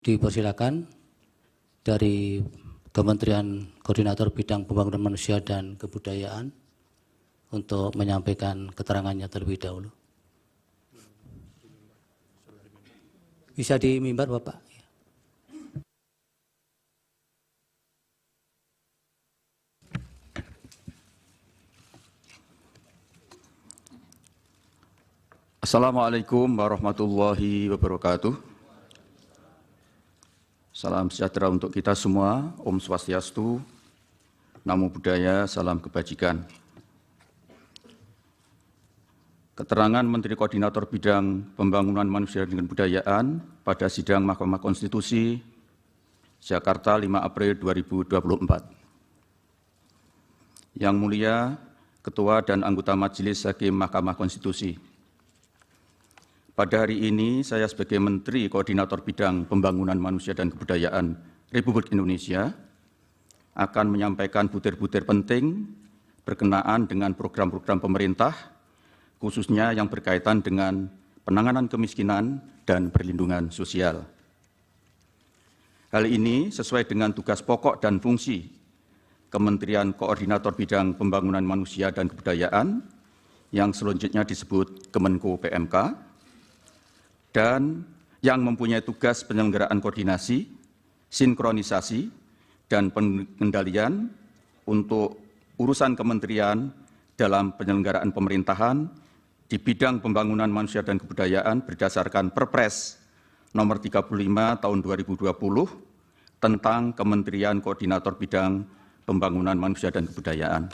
Dipersilakan dari Kementerian Koordinator Bidang Pembangunan Manusia dan Kebudayaan untuk menyampaikan keterangannya terlebih dahulu. Bisa di mimbar, Bapak? Assalamualaikum warahmatullahi wabarakatuh. Salam sejahtera untuk kita semua. Om Swastiastu, Namo Buddhaya, salam kebajikan. Keterangan Menteri Koordinator Bidang Pembangunan Manusia dan Kebudayaan pada sidang Mahkamah Konstitusi Jakarta 5 April 2024. Yang mulia Ketua dan anggota Majelis Hakim Mahkamah Konstitusi. Pada hari ini, saya sebagai Menteri Koordinator Bidang Pembangunan Manusia dan Kebudayaan Republik Indonesia akan menyampaikan butir-butir penting berkenaan dengan program-program pemerintah, khususnya yang berkaitan dengan penanganan kemiskinan dan perlindungan sosial. Hal ini sesuai dengan tugas pokok dan fungsi Kementerian Koordinator Bidang Pembangunan Manusia dan Kebudayaan yang selanjutnya disebut Kemenko PMK, dan yang mempunyai tugas penyelenggaraan koordinasi, sinkronisasi, dan pengendalian untuk urusan kementerian dalam penyelenggaraan pemerintahan di bidang pembangunan manusia dan kebudayaan berdasarkan Perpres nomor 35 tahun 2020 tentang Kementerian Koordinator Bidang Pembangunan Manusia dan Kebudayaan.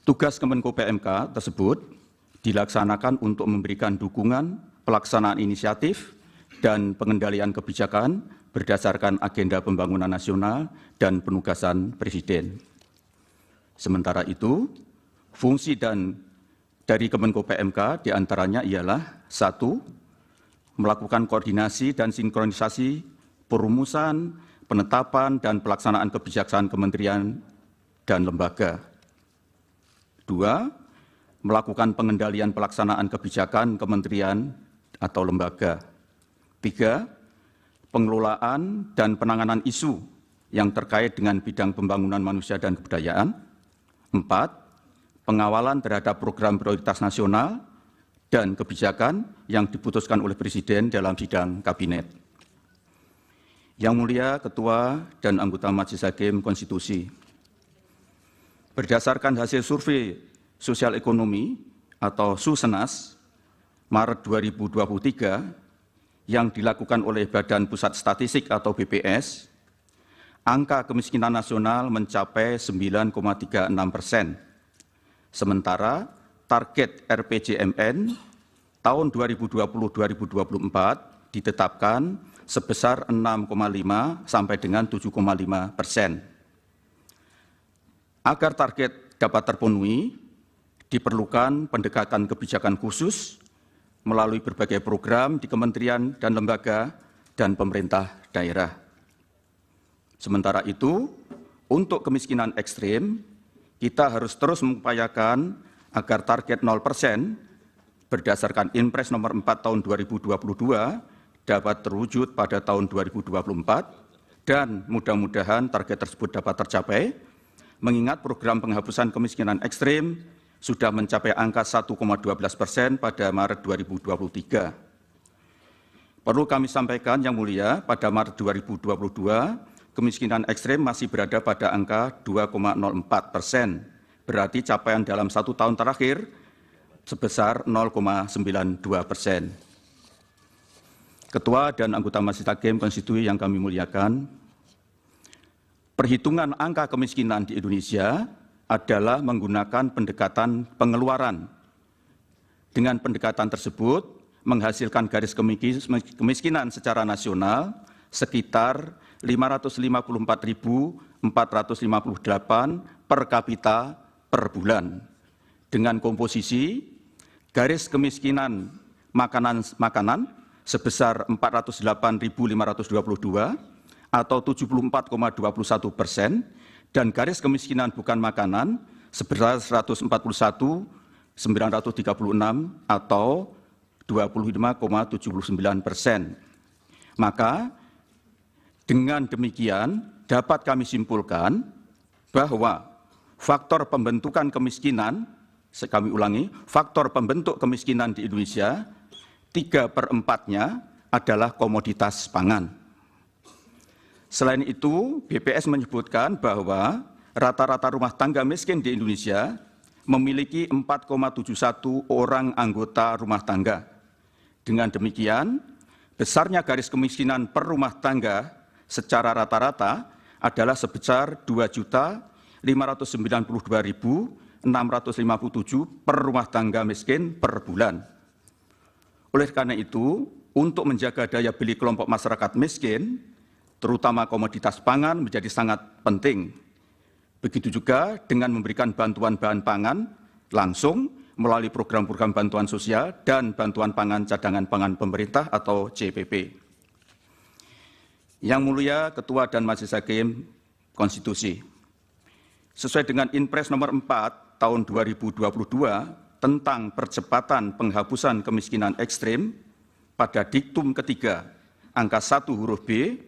Tugas Kemenko PMK tersebut dilaksanakan untuk memberikan dukungan pelaksanaan inisiatif dan pengendalian kebijakan berdasarkan agenda pembangunan nasional dan penugasan Presiden. Sementara itu, fungsi dari Kemenko PMK diantaranya ialah 1. Melakukan koordinasi dan sinkronisasi perumusan, penetapan, dan pelaksanaan kebijakan kementerian dan lembaga. 2. Melakukan pengendalian pelaksanaan kebijakan kementerian atau lembaga. 3. Pengelolaan dan penanganan isu yang terkait dengan bidang pembangunan manusia dan kebudayaan. 4. Pengawalan terhadap program prioritas nasional dan kebijakan yang diputuskan oleh Presiden dalam sidang kabinet. Yang mulia Ketua dan anggota Majelis Hakim Konstitusi, berdasarkan hasil survei Sosial Ekonomi atau Susenas Maret 2023 yang dilakukan oleh Badan Pusat Statistik atau BPS, angka kemiskinan nasional mencapai 9,36%. Sementara target RPJMN tahun 2020-2024 ditetapkan sebesar 6,5 sampai dengan 7,5%. Agar target dapat terpenuhi, diperlukan pendekatan kebijakan khusus melalui berbagai program di kementerian dan lembaga dan pemerintah daerah. Sementara itu, untuk kemiskinan ekstrim, kita harus terus mengupayakan agar target 0% berdasarkan Inpres nomor 4 tahun 2022 dapat terwujud pada tahun 2024 dan mudah-mudahan target tersebut dapat tercapai, mengingat program penghapusan kemiskinan ekstrim sudah mencapai angka 1,12% pada Maret 2023. Perlu kami sampaikan yang mulia, pada Maret 2022, kemiskinan ekstrim masih berada pada angka 2,04%, berarti capaian dalam 1 tahun terakhir sebesar 0,92%. Ketua dan anggota Majelis Hakim Konstitusi yang kami muliakan, perhitungan angka kemiskinan di Indonesia adalah menggunakan pendekatan pengeluaran. Dengan pendekatan tersebut, menghasilkan garis kemiskinan secara nasional sekitar 554.458 per kapita per bulan. Dengan komposisi garis kemiskinan makanan sebesar 408.522 atau 74,21%, dan garis kemiskinan bukan makanan sebesar 141.936 atau 25,79%. Maka dengan demikian dapat kami simpulkan bahwa faktor pembentukan kemiskinan, kami ulangi, faktor pembentuk kemiskinan di Indonesia 3/4-nya adalah komoditas pangan. Selain itu, BPS menyebutkan bahwa rata-rata rumah tangga miskin di Indonesia memiliki 4,71 orang anggota rumah tangga. Dengan demikian, besarnya garis kemiskinan per rumah tangga secara rata-rata adalah sebesar 2.592.657 per rumah tangga miskin per bulan. Oleh karena itu, untuk menjaga daya beli kelompok masyarakat miskin, terutama komoditas pangan menjadi sangat penting. Begitu juga dengan memberikan bantuan bahan pangan langsung melalui program-program bantuan sosial dan bantuan pangan cadangan pangan pemerintah atau CPP. Yang Mulia Ketua dan Majelis Hakim Konstitusi, sesuai dengan Inpres nomor 4 tahun 2022 tentang percepatan penghapusan kemiskinan ekstrim, pada diktum ketiga angka 1 huruf B,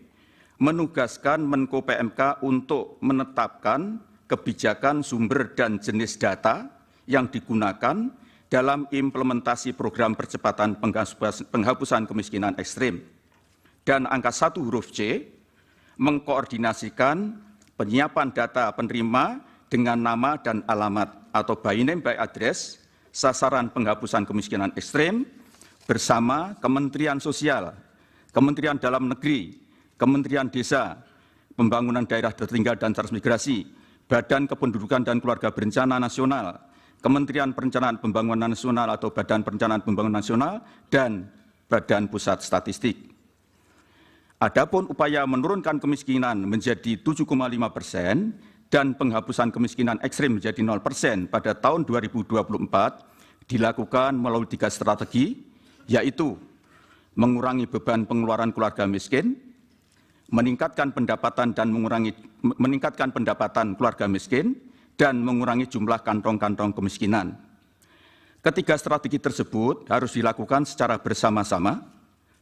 menugaskan Menko PMK untuk menetapkan kebijakan sumber dan jenis data yang digunakan dalam implementasi program percepatan penghapusan kemiskinan ekstrim. Dan angka 1 huruf C, mengkoordinasikan penyiapan data penerima dengan nama dan alamat atau by name by address sasaran penghapusan kemiskinan ekstrim bersama Kementerian Sosial, Kementerian Dalam Negeri, Kementerian Desa, Pembangunan Daerah Tertinggal dan Transmigrasi, Badan Kependudukan dan Keluarga Berencana Nasional, Kementerian Perencanaan Pembangunan Nasional atau Badan Perencanaan Pembangunan Nasional, dan Badan Pusat Statistik. Adapun upaya menurunkan kemiskinan menjadi 7,5% dan penghapusan kemiskinan ekstrim menjadi 0% pada tahun 2024 dilakukan melalui 3 strategi, yaitu mengurangi beban pengeluaran keluarga miskin, meningkatkan pendapatan keluarga miskin, dan mengurangi jumlah kantong-kantong kemiskinan. Ketiga strategi tersebut harus dilakukan secara bersama-sama,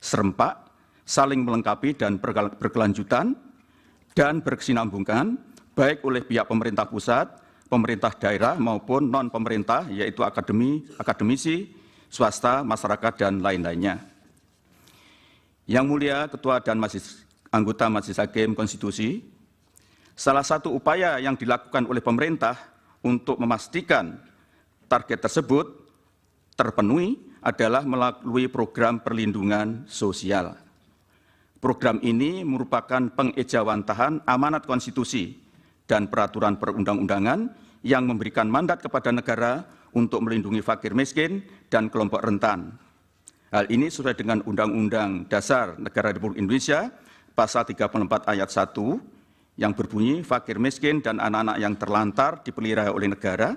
serempak, saling melengkapi dan berkelanjutan, dan berkesinambungan, baik oleh pihak pemerintah pusat, pemerintah daerah maupun non-pemerintah, yaitu akademisi, swasta, masyarakat, dan lain-lainnya. Yang Mulia Ketua dan Anggota Majelis Hakim Konstitusi, salah satu upaya yang dilakukan oleh pemerintah untuk memastikan target tersebut terpenuhi adalah melalui program perlindungan sosial. Program ini merupakan pengejawantahan amanat konstitusi dan peraturan perundang-undangan yang memberikan mandat kepada negara untuk melindungi fakir miskin dan kelompok rentan. Hal ini sesuai dengan Undang-Undang Dasar Negara Republik Indonesia Pasal 34 Ayat 1 yang berbunyi fakir miskin dan anak-anak yang terlantar dipelihara oleh negara.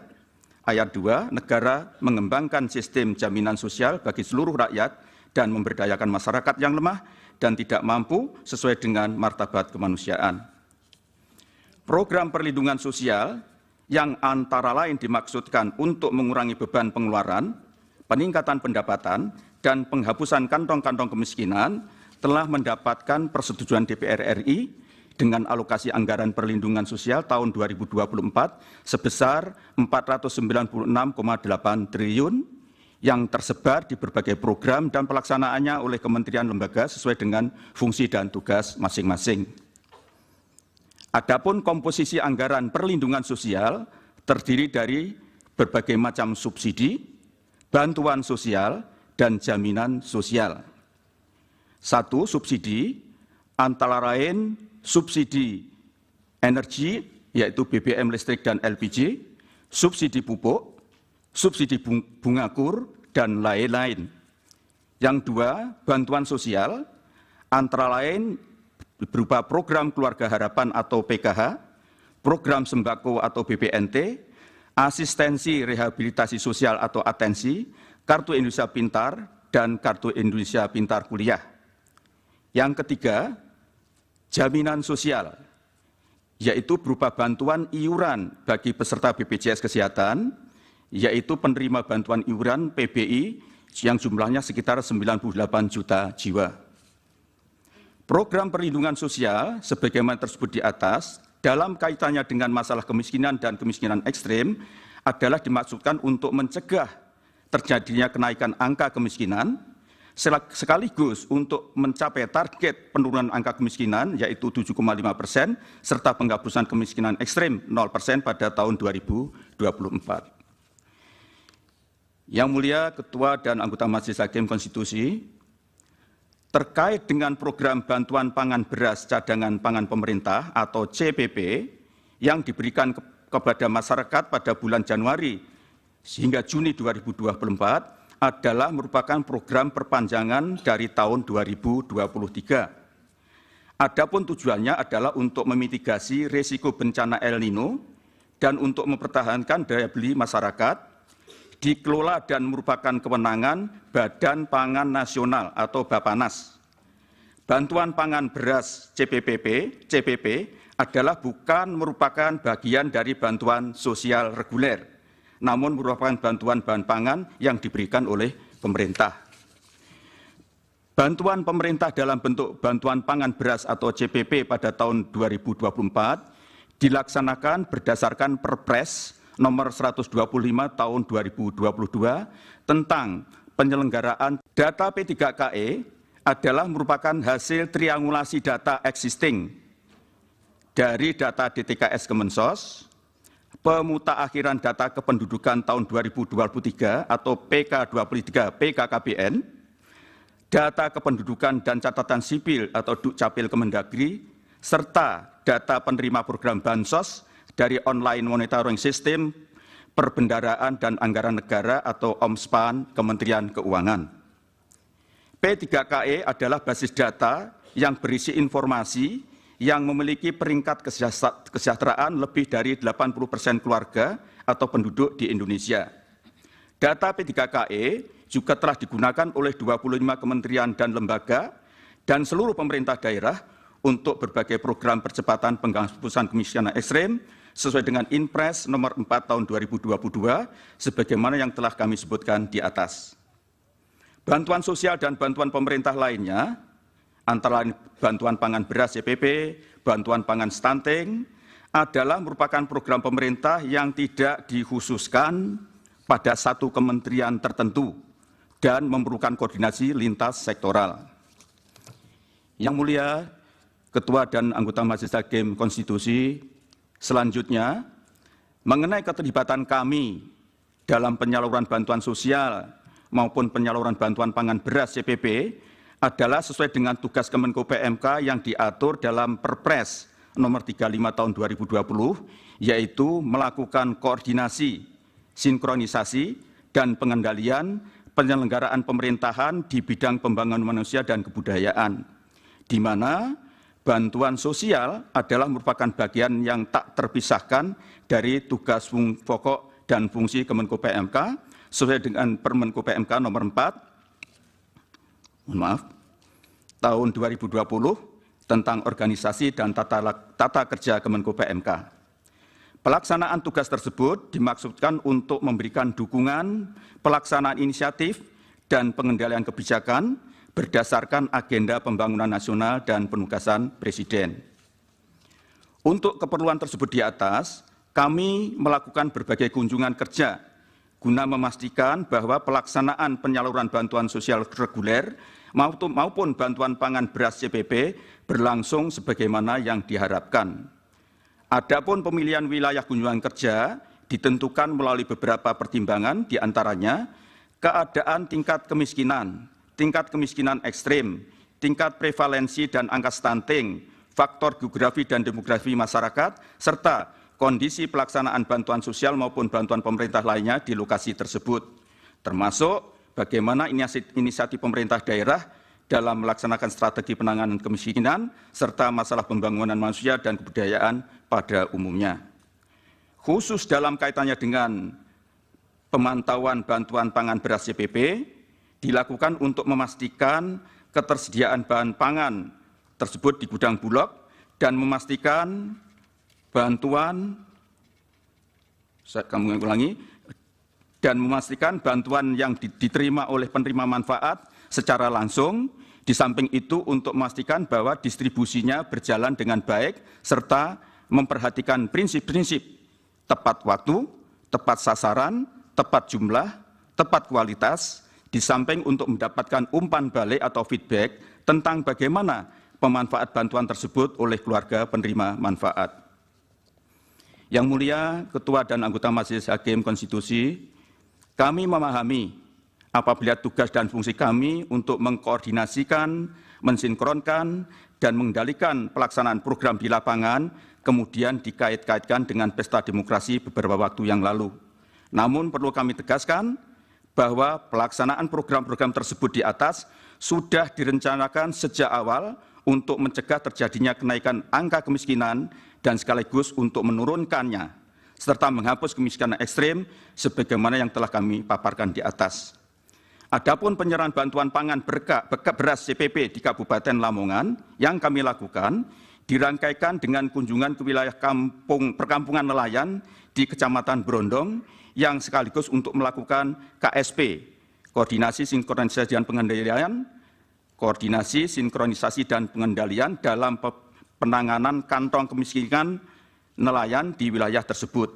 Ayat 2, negara mengembangkan sistem jaminan sosial bagi seluruh rakyat dan memberdayakan masyarakat yang lemah dan tidak mampu sesuai dengan martabat kemanusiaan. Program perlindungan sosial yang antara lain dimaksudkan untuk mengurangi beban pengeluaran, peningkatan pendapatan, dan penghapusan kantong-kantong kemiskinan telah mendapatkan persetujuan DPR RI dengan alokasi anggaran perlindungan sosial tahun 2024 sebesar 496,8 triliun yang tersebar di berbagai program dan pelaksanaannya oleh kementerian lembaga sesuai dengan fungsi dan tugas masing-masing. Adapun komposisi anggaran perlindungan sosial terdiri dari berbagai macam subsidi, bantuan sosial, dan jaminan sosial. 1. Subsidi antara lain subsidi energi, yaitu BBM listrik dan LPG, subsidi pupuk, subsidi bunga kur, dan lain-lain. Yang 2, bantuan sosial antara lain berupa program Keluarga Harapan atau PKH, program sembako atau BPNT, asistensi rehabilitasi sosial atau atensi, Kartu Indonesia Pintar, dan Kartu Indonesia Pintar Kuliah. Yang ketiga, jaminan sosial, yaitu berupa bantuan iuran bagi peserta BPJS Kesehatan, yaitu penerima bantuan iuran PBI yang jumlahnya sekitar 98 juta jiwa. Program perlindungan sosial sebagaimana tersebut di atas dalam kaitannya dengan masalah kemiskinan dan kemiskinan ekstrem adalah dimaksudkan untuk mencegah terjadinya kenaikan angka kemiskinan sekaligus untuk mencapai target penurunan angka kemiskinan yaitu 7,5% serta penghapusan kemiskinan ekstrem 0% pada tahun 2024. Yang mulia Ketua dan anggota Majelis Hakim Konstitusi, terkait dengan program bantuan pangan beras cadangan pangan pemerintah atau CPP yang diberikan kepada masyarakat pada bulan Januari hingga Juni 2024 adalah merupakan program perpanjangan dari tahun 2023. Adapun tujuannya adalah untuk memitigasi risiko bencana El Nino dan untuk mempertahankan daya beli masyarakat, dikelola dan merupakan kewenangan Badan Pangan Nasional atau Bapanas. Bantuan pangan beras CPP adalah bukan merupakan bagian dari bantuan sosial reguler, namun merupakan bantuan bahan pangan yang diberikan oleh pemerintah. Bantuan pemerintah dalam bentuk bantuan pangan beras atau CPP pada tahun 2024 dilaksanakan berdasarkan Perpres nomor 125 tahun 2022 tentang penyelenggaraan data P3KE adalah merupakan hasil triangulasi data existing dari data DTKS Kemensos, pemutakhiran data kependudukan tahun 2023 atau PK23 PKKBN, data kependudukan dan catatan sipil atau Dukcapil Kemendagri, serta data penerima program Bansos dari Online Monitoring System Perbendaraan dan Anggaran Negara atau OMSPAN Kementerian Keuangan. P3KE adalah basis data yang berisi informasi yang memiliki peringkat kesejahteraan lebih dari 80% keluarga atau penduduk di Indonesia. Data P3KE juga telah digunakan oleh 25 kementerian dan lembaga dan seluruh pemerintah daerah untuk berbagai program percepatan penghapusan kemiskinan ekstrem sesuai dengan Inpres nomor 4 tahun 2022 sebagaimana yang telah kami sebutkan di atas. Bantuan sosial dan bantuan pemerintah lainnya antara lain bantuan pangan beras CPP, bantuan pangan stunting adalah merupakan program pemerintah yang tidak dikhususkan pada satu kementerian tertentu dan memerlukan koordinasi lintas sektoral. Yang mulia Ketua dan anggota Majelis Hakim Konstitusi, selanjutnya mengenai keterlibatan kami dalam penyaluran bantuan sosial maupun penyaluran bantuan pangan beras CPP adalah sesuai dengan tugas Kemenko PMK yang diatur dalam Perpres nomor 35 tahun 2020, yaitu melakukan koordinasi, sinkronisasi, dan pengendalian penyelenggaraan pemerintahan di bidang pembangunan manusia dan kebudayaan, di mana bantuan sosial adalah merupakan bagian yang tak terpisahkan dari tugas pokok dan fungsi Kemenko PMK sesuai dengan Permenko PMK nomor 4 tahun 2020 tentang organisasi dan tata kerja Kemenko PMK. Pelaksanaan tugas tersebut dimaksudkan untuk memberikan dukungan pelaksanaan inisiatif dan pengendalian kebijakan berdasarkan agenda pembangunan nasional dan penugasan Presiden. Untuk keperluan tersebut di atas, kami melakukan berbagai kunjungan kerja guna memastikan bahwa pelaksanaan penyaluran bantuan sosial reguler maupun bantuan pangan beras CPP berlangsung sebagaimana yang diharapkan. Adapun pemilihan wilayah kunjungan kerja ditentukan melalui beberapa pertimbangan, di antaranya keadaan tingkat kemiskinan ekstrem, tingkat prevalensi dan angka stunting, faktor geografi dan demografi masyarakat, serta kondisi pelaksanaan bantuan sosial maupun bantuan pemerintah lainnya di lokasi tersebut, termasuk bagaimana inisiatif pemerintah daerah dalam melaksanakan strategi penanganan kemiskinan, serta masalah pembangunan manusia dan kebudayaan pada umumnya. Khusus dalam kaitannya dengan pemantauan bantuan pangan beras CPP, dilakukan untuk memastikan ketersediaan bahan pangan tersebut di gudang Bulog dan memastikan bantuan yang diterima oleh penerima manfaat secara langsung Di samping itu untuk memastikan bahwa distribusinya berjalan dengan baik serta memperhatikan prinsip-prinsip tepat waktu, tepat sasaran, tepat jumlah, tepat kualitas, di samping untuk mendapatkan umpan balik atau feedback tentang bagaimana pemanfaat bantuan tersebut oleh keluarga penerima manfaat. Yang mulia Ketua dan anggota Majelis Hakim Konstitusi, kami memahami apabila tugas dan fungsi kami untuk mengkoordinasikan, mensinkronkan, dan mengendalikan pelaksanaan program di lapangan, kemudian dikait-kaitkan dengan pesta demokrasi beberapa waktu yang lalu. Namun perlu kami tegaskan bahwa pelaksanaan program-program tersebut di atas sudah direncanakan sejak awal untuk mencegah terjadinya kenaikan angka kemiskinan dan sekaligus untuk menurunkannya, serta menghapus kemiskinan ekstrem sebagaimana yang telah kami paparkan di atas. Adapun penyerahan bantuan pangan beras CPP di Kabupaten Lamongan yang kami lakukan dirangkaikan dengan kunjungan ke wilayah perkampungan nelayan di Kecamatan Brondong yang sekaligus untuk melakukan KSP, Koordinasi Sinkronisasi dan Pengendalian, Koordinasi Sinkronisasi dan Pengendalian dalam penanganan kantong kemiskinan nelayan di wilayah tersebut,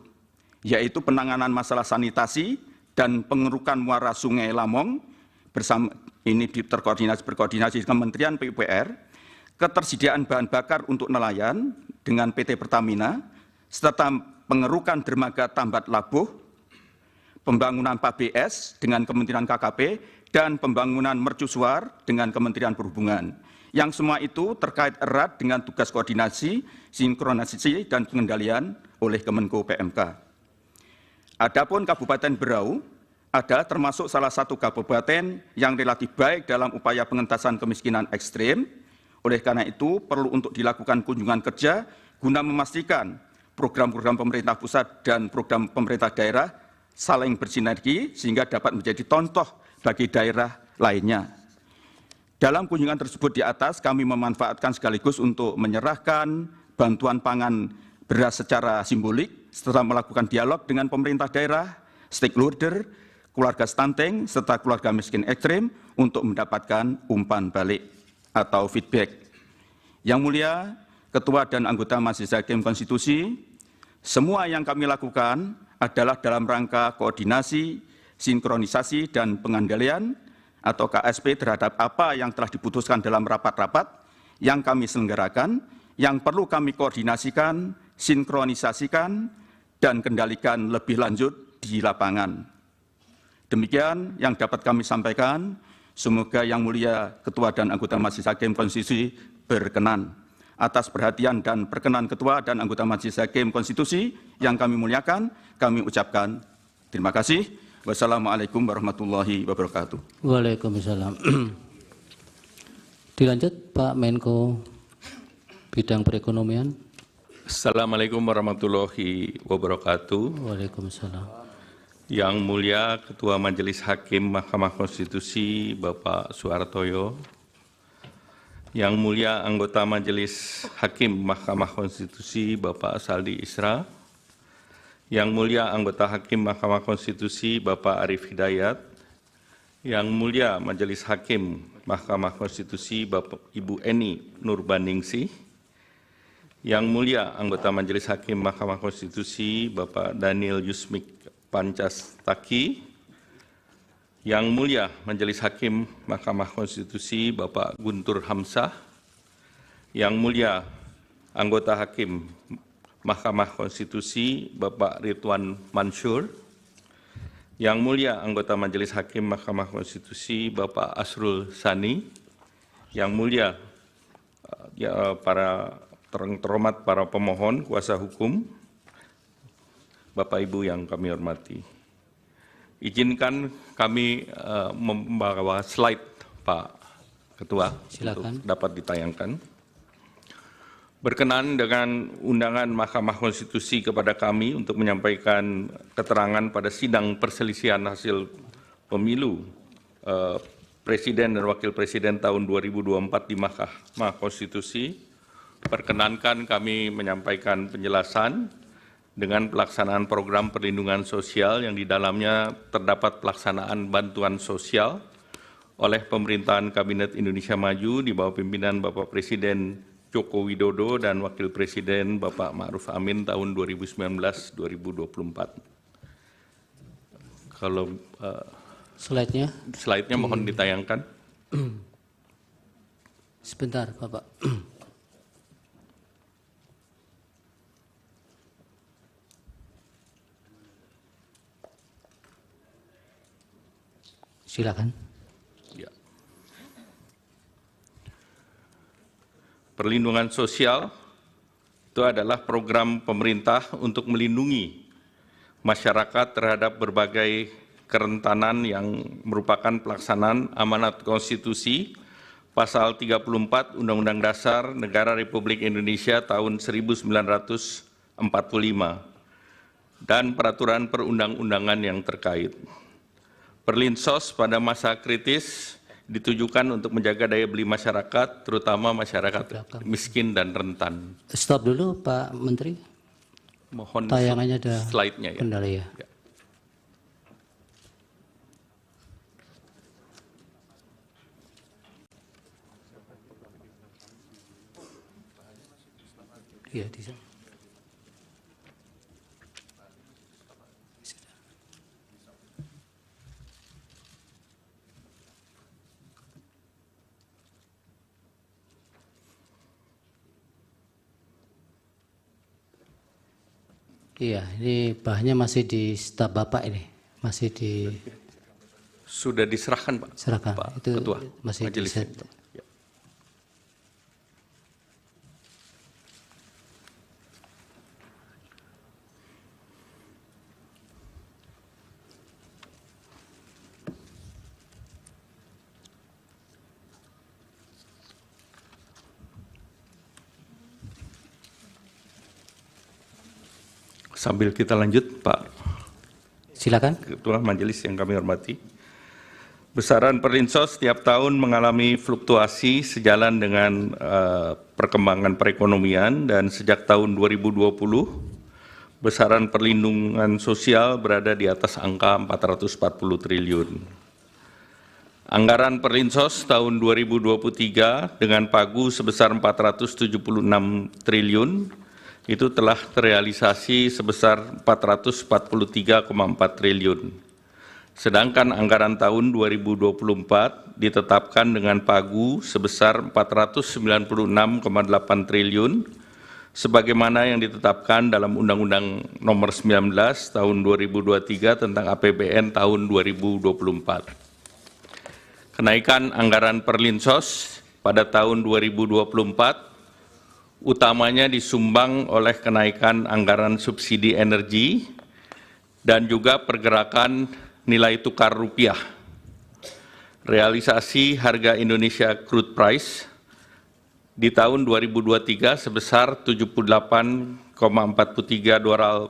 yaitu penanganan masalah sanitasi dan pengerukan muara Sungai Lamong bersama ini berkoordinasi dengan Kementerian PUPR, ketersediaan bahan bakar untuk nelayan dengan PT Pertamina, serta pengerukan dermaga Tambat Labuh, pembangunan PABS dengan Kementerian KKP, dan pembangunan mercusuar dengan Kementerian Perhubungan. Yang semua itu terkait erat dengan tugas koordinasi, sinkronisasi, dan pengendalian oleh Kemenko PMK. Adapun Kabupaten Berau adalah termasuk salah satu kabupaten yang relatif baik dalam upaya pengentasan kemiskinan ekstrem. Oleh karena itu, perlu untuk dilakukan kunjungan kerja guna memastikan program-program pemerintah pusat dan program pemerintah daerah saling bersinergi sehingga dapat menjadi contoh bagi daerah lainnya. Dalam kunjungan tersebut di atas, kami memanfaatkan sekaligus untuk menyerahkan bantuan pangan beras secara simbolik, setelah melakukan dialog dengan pemerintah daerah, stakeholder, keluarga stunting, serta keluarga miskin ekstrem untuk mendapatkan umpan balik atau feedback. Yang mulia, Ketua dan anggota Majelis Hakim Konstitusi, semua yang kami lakukan adalah dalam rangka koordinasi, sinkronisasi, dan pengendalian atau KSP terhadap apa yang telah diputuskan dalam rapat-rapat yang kami selenggarakan, yang perlu kami koordinasikan, sinkronisasikan, dan kendalikan lebih lanjut di lapangan. Demikian yang dapat kami sampaikan. Semoga Yang Mulia Ketua dan anggota Majelis Hakim Konstitusi berkenan. Atas perhatian dan perkenan Ketua dan anggota Majelis Hakim Konstitusi yang kami muliakan, kami ucapkan terima kasih. Wassalamualaikum warahmatullahi wabarakatuh. Waalaikumsalam. Dilanjut Pak Menko Bidang Perekonomian. Assalamualaikum warahmatullahi wabarakatuh. Waalaikumsalam. Yang mulia Ketua Majelis Hakim Mahkamah Konstitusi Bapak Suhartoyo, yang mulia anggota Majelis Hakim Mahkamah Konstitusi Bapak Saldi Isra, yang mulia anggota Hakim Mahkamah Konstitusi Bapak Arif Hidayat, yang mulia Majelis Hakim Mahkamah Konstitusi Bapak Ibu Eni Nurbaningsih, yang mulia anggota Majelis Hakim Mahkamah Konstitusi Bapak Daniel Yusmik Pancastaki, yang mulia Majelis Hakim Mahkamah Konstitusi Bapak Guntur Hamzah, yang mulia anggota Hakim Mahkamah Konstitusi Bapak Ridwan Mansur, yang mulia anggota Majelis Hakim Mahkamah Konstitusi Bapak Asrul Sani, yang mulia para terhormat para pemohon kuasa hukum, Bapak Ibu yang kami hormati. Izinkan kami membawa slide Pak Ketua. Silakan. Untuk dapat ditayangkan. Berkenan dengan undangan Mahkamah Konstitusi kepada kami untuk menyampaikan keterangan pada sidang perselisihan hasil pemilu Presiden dan Wakil Presiden tahun 2024 di Mahkamah Konstitusi. Perkenankan kami menyampaikan penjelasan dengan pelaksanaan program perlindungan sosial yang di dalamnya terdapat pelaksanaan bantuan sosial oleh pemerintahan Kabinet Indonesia Maju di bawah pimpinan Bapak Presiden Joko Widodo dan Wakil Presiden Bapak Ma'ruf Amin tahun 2019-2024. Kalau slide-nya mohon ditayangkan. Sebentar, Bapak. Silakan. Ya. Perlindungan sosial itu adalah program pemerintah untuk melindungi masyarakat terhadap berbagai kerentanan yang merupakan pelaksanaan amanat konstitusi Pasal 34 Undang-Undang Dasar Negara Republik Indonesia tahun 1945 dan peraturan perundang-undangan yang terkait. Perlinsos pada masa kritis ditujukan untuk menjaga daya beli masyarakat, terutama masyarakat miskin dan rentan. Stop dulu, Pak Menteri. Mohon tayangannya ada slide-nya ya. kendala ya. Iya, di sana. Iya, ini bahannya masih di staf Bapak ini, masih sudah diserahkan Pak. Serahkan. Pak Itu Ketua masih Majelis. di Ya. Sambil kita lanjut, Pak Silakan. Ketua Majelis yang kami hormati. Besaran perlinsos setiap tahun mengalami fluktuasi sejalan dengan perkembangan perekonomian dan sejak tahun 2020 besaran perlindungan sosial berada di atas angka 440 triliun. Anggaran perlinsos tahun 2023 dengan pagu sebesar 476 triliun itu telah terrealisasi sebesar 443,4 triliun. Sedangkan anggaran tahun 2024 ditetapkan dengan pagu sebesar 496,8 triliun, sebagaimana yang ditetapkan dalam Undang-Undang Nomor 19 Tahun 2023 tentang APBN tahun 2024. Kenaikan anggaran perlinsos pada tahun 2024 utamanya disumbang oleh kenaikan anggaran subsidi energi dan juga pergerakan nilai tukar rupiah. Realisasi harga Indonesia crude price di tahun 2023 sebesar 78,43 dolar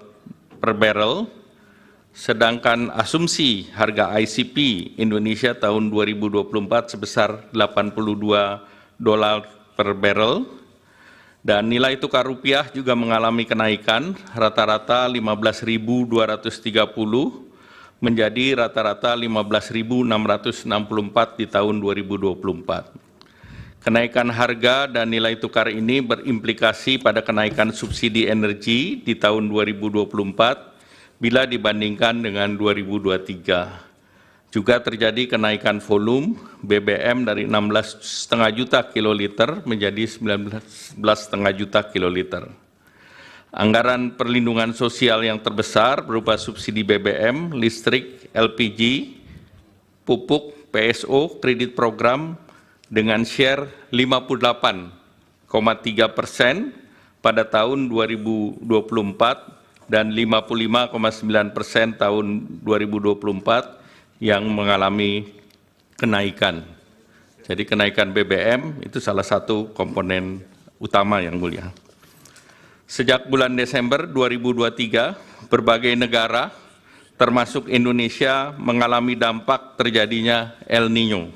per barrel, sedangkan asumsi harga ICP Indonesia tahun 2024 sebesar 82 dolar per barrel, dan nilai tukar rupiah juga mengalami kenaikan rata-rata 15.230 menjadi rata-rata 15.664 di tahun 2024. Kenaikan harga dan nilai tukar ini berimplikasi pada kenaikan subsidi energi di tahun 2024 bila dibandingkan dengan 2023. Juga terjadi kenaikan volume BBM dari 16,5 juta kiloliter menjadi 19,5 juta kiloliter. Anggaran perlindungan sosial yang terbesar berupa subsidi BBM, listrik, LPG, pupuk, PSO, kredit program dengan share 58,3% pada tahun 2024 dan 55,9% tahun 2024 yang mengalami kenaikan. Jadi kenaikan BBM itu salah satu komponen utama yang mulia. Sejak bulan Desember 2023, berbagai negara termasuk Indonesia mengalami dampak terjadinya El Niño,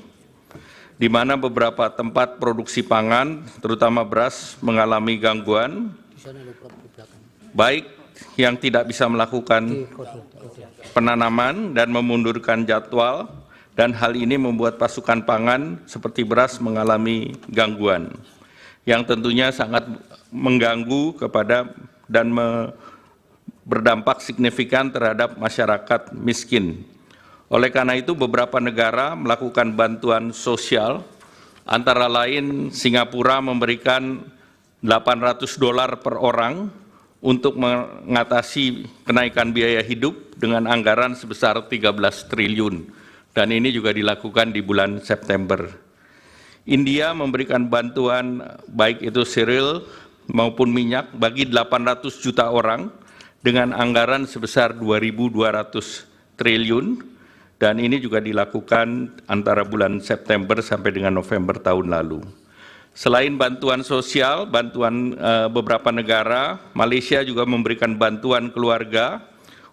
di mana beberapa tempat produksi pangan, terutama beras, mengalami gangguan, baik yang tidak bisa melakukan penanaman dan memundurkan jadwal dan hal ini membuat pasokan pangan seperti beras mengalami gangguan yang tentunya sangat mengganggu kepada dan berdampak signifikan terhadap masyarakat miskin. Oleh karena itu, beberapa negara melakukan bantuan sosial, antara lain Singapura memberikan $800 per orang untuk mengatasi kenaikan biaya hidup dengan anggaran sebesar 13 triliun. Dan ini juga dilakukan di bulan September. India memberikan bantuan baik itu cereal maupun minyak bagi 800 juta orang dengan anggaran sebesar 2.200 triliun. Dan ini juga dilakukan antara bulan September sampai dengan November tahun lalu. Selain bantuan sosial, bantuan beberapa negara, Malaysia juga memberikan bantuan keluarga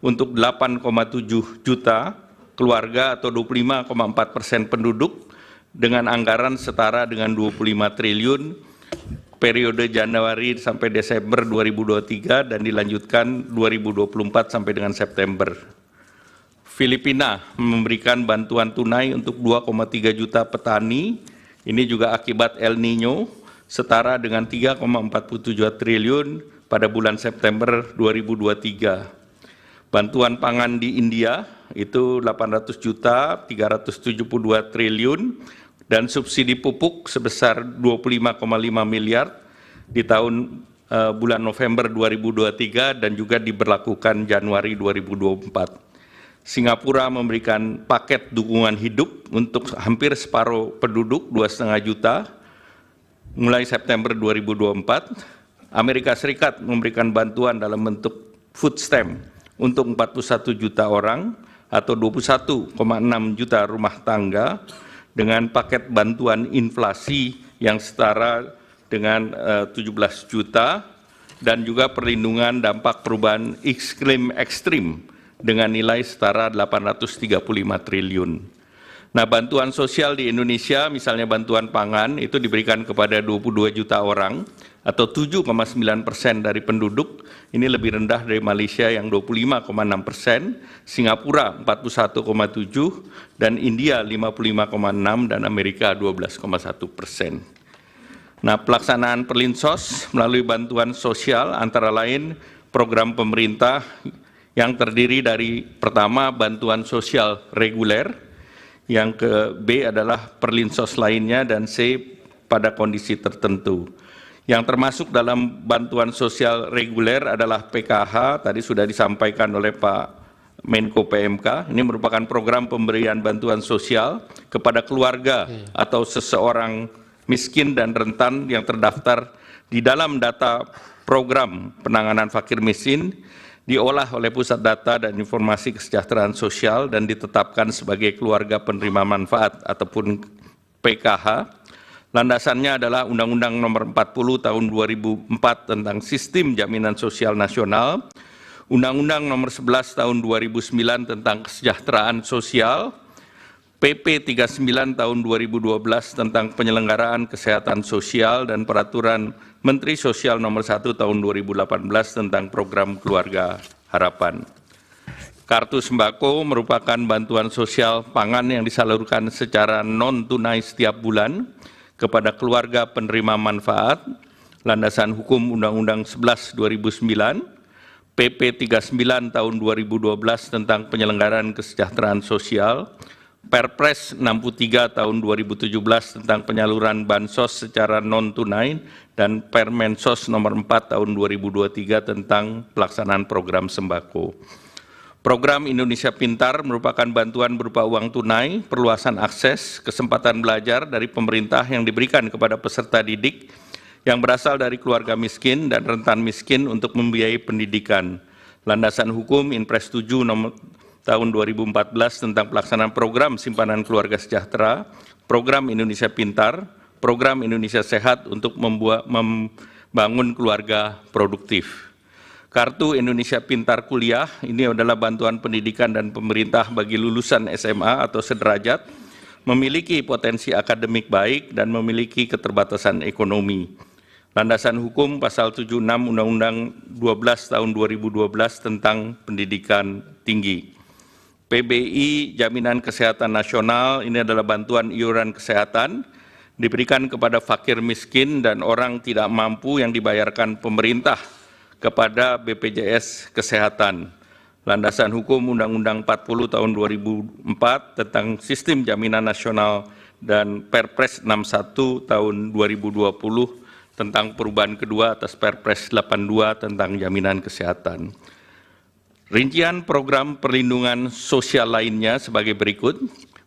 untuk 8,7 juta keluarga atau 25,4% penduduk dengan anggaran setara dengan 25 triliun periode Januari sampai Desember 2023 dan dilanjutkan 2024 sampai dengan September. Filipina memberikan bantuan tunai untuk 2,3 juta petani, ini juga akibat El Nino, setara dengan 3,47 triliun pada bulan September 2023. Bantuan pangan di India itu 800 juta, 372 triliun, dan subsidi pupuk sebesar 25,5 miliar di tahun bulan November 2023 dan juga diberlakukan Januari 2024. Singapura memberikan paket dukungan hidup untuk hampir separuh penduduk 2,5 juta mulai September 2024. Amerika Serikat memberikan bantuan dalam bentuk food stamp untuk 41 juta orang atau 21,6 juta rumah tangga dengan paket bantuan inflasi yang setara dengan 17 juta dan juga perlindungan dampak perubahan iklim ekstrim dengan nilai setara 835 triliun. Nah, bantuan sosial di Indonesia, misalnya bantuan pangan, itu diberikan kepada 22 juta orang atau 7,9% dari penduduk. Ini lebih rendah dari Malaysia yang 25,6%, Singapura 41,7%, dan India 55,6% dan Amerika 12,1%. Nah, pelaksanaan Perlinsos melalui bantuan sosial antara lain program pemerintah yang terdiri dari pertama bantuan sosial reguler, yang ke B adalah Perlinsos lainnya, dan C pada kondisi tertentu. Yang termasuk dalam bantuan sosial reguler adalah PKH, tadi sudah disampaikan oleh Pak Menko PMK. Ini merupakan program pemberian bantuan sosial kepada keluarga atau seseorang miskin dan rentan yang terdaftar di dalam data program penanganan fakir miskin, diolah oleh Pusat Data dan Informasi Kesejahteraan Sosial dan ditetapkan sebagai keluarga penerima manfaat ataupun PKH. Landasannya adalah Undang-Undang Nomor 40 Tahun 2004 tentang Sistem Jaminan Sosial Nasional, Undang-Undang Nomor 11 Tahun 2009 tentang Kesejahteraan Sosial, PP 39 Tahun 2012 tentang Penyelenggaraan Kesehatan Sosial, dan Peraturan Menteri Sosial Nomor 1 Tahun 2018 tentang Program Keluarga Harapan. Kartu sembako merupakan bantuan sosial pangan yang disalurkan secara non-tunai setiap bulan kepada keluarga penerima manfaat, landasan hukum Undang-Undang 11 2009, PP 39 Tahun 2012 tentang Penyelenggaraan Kesejahteraan Sosial, Perpres 63 Tahun 2017 tentang penyaluran bansos secara non-tunai, dan Permensos Nomor 4 Tahun 2023 tentang pelaksanaan program sembako. Program Indonesia Pintar merupakan bantuan berupa uang tunai, perluasan akses, kesempatan belajar dari pemerintah yang diberikan kepada peserta didik yang berasal dari keluarga miskin dan rentan miskin untuk membiayai pendidikan. Landasan hukum Inpres 7 Nomor Tahun 2014 tentang pelaksanaan program simpanan keluarga sejahtera, program Indonesia Pintar, program Indonesia Sehat untuk membangun keluarga produktif. Kartu Indonesia Pintar Kuliah ini adalah bantuan pendidikan dan pemerintah bagi lulusan SMA atau sederajat, memiliki potensi akademik baik dan memiliki keterbatasan ekonomi. Landasan hukum pasal 76 Undang-Undang 12 tahun 2012 tentang pendidikan tinggi. PBI Jaminan Kesehatan Nasional, ini adalah bantuan iuran kesehatan, diberikan kepada fakir miskin dan orang tidak mampu yang dibayarkan pemerintah kepada BPJS Kesehatan. Landasan hukum Undang-Undang 40 tahun 2004 tentang Sistem Jaminan Nasional dan Perpres 61 tahun 2020 tentang perubahan kedua atas Perpres 82 tentang jaminan kesehatan. Rincian program perlindungan sosial lainnya sebagai berikut.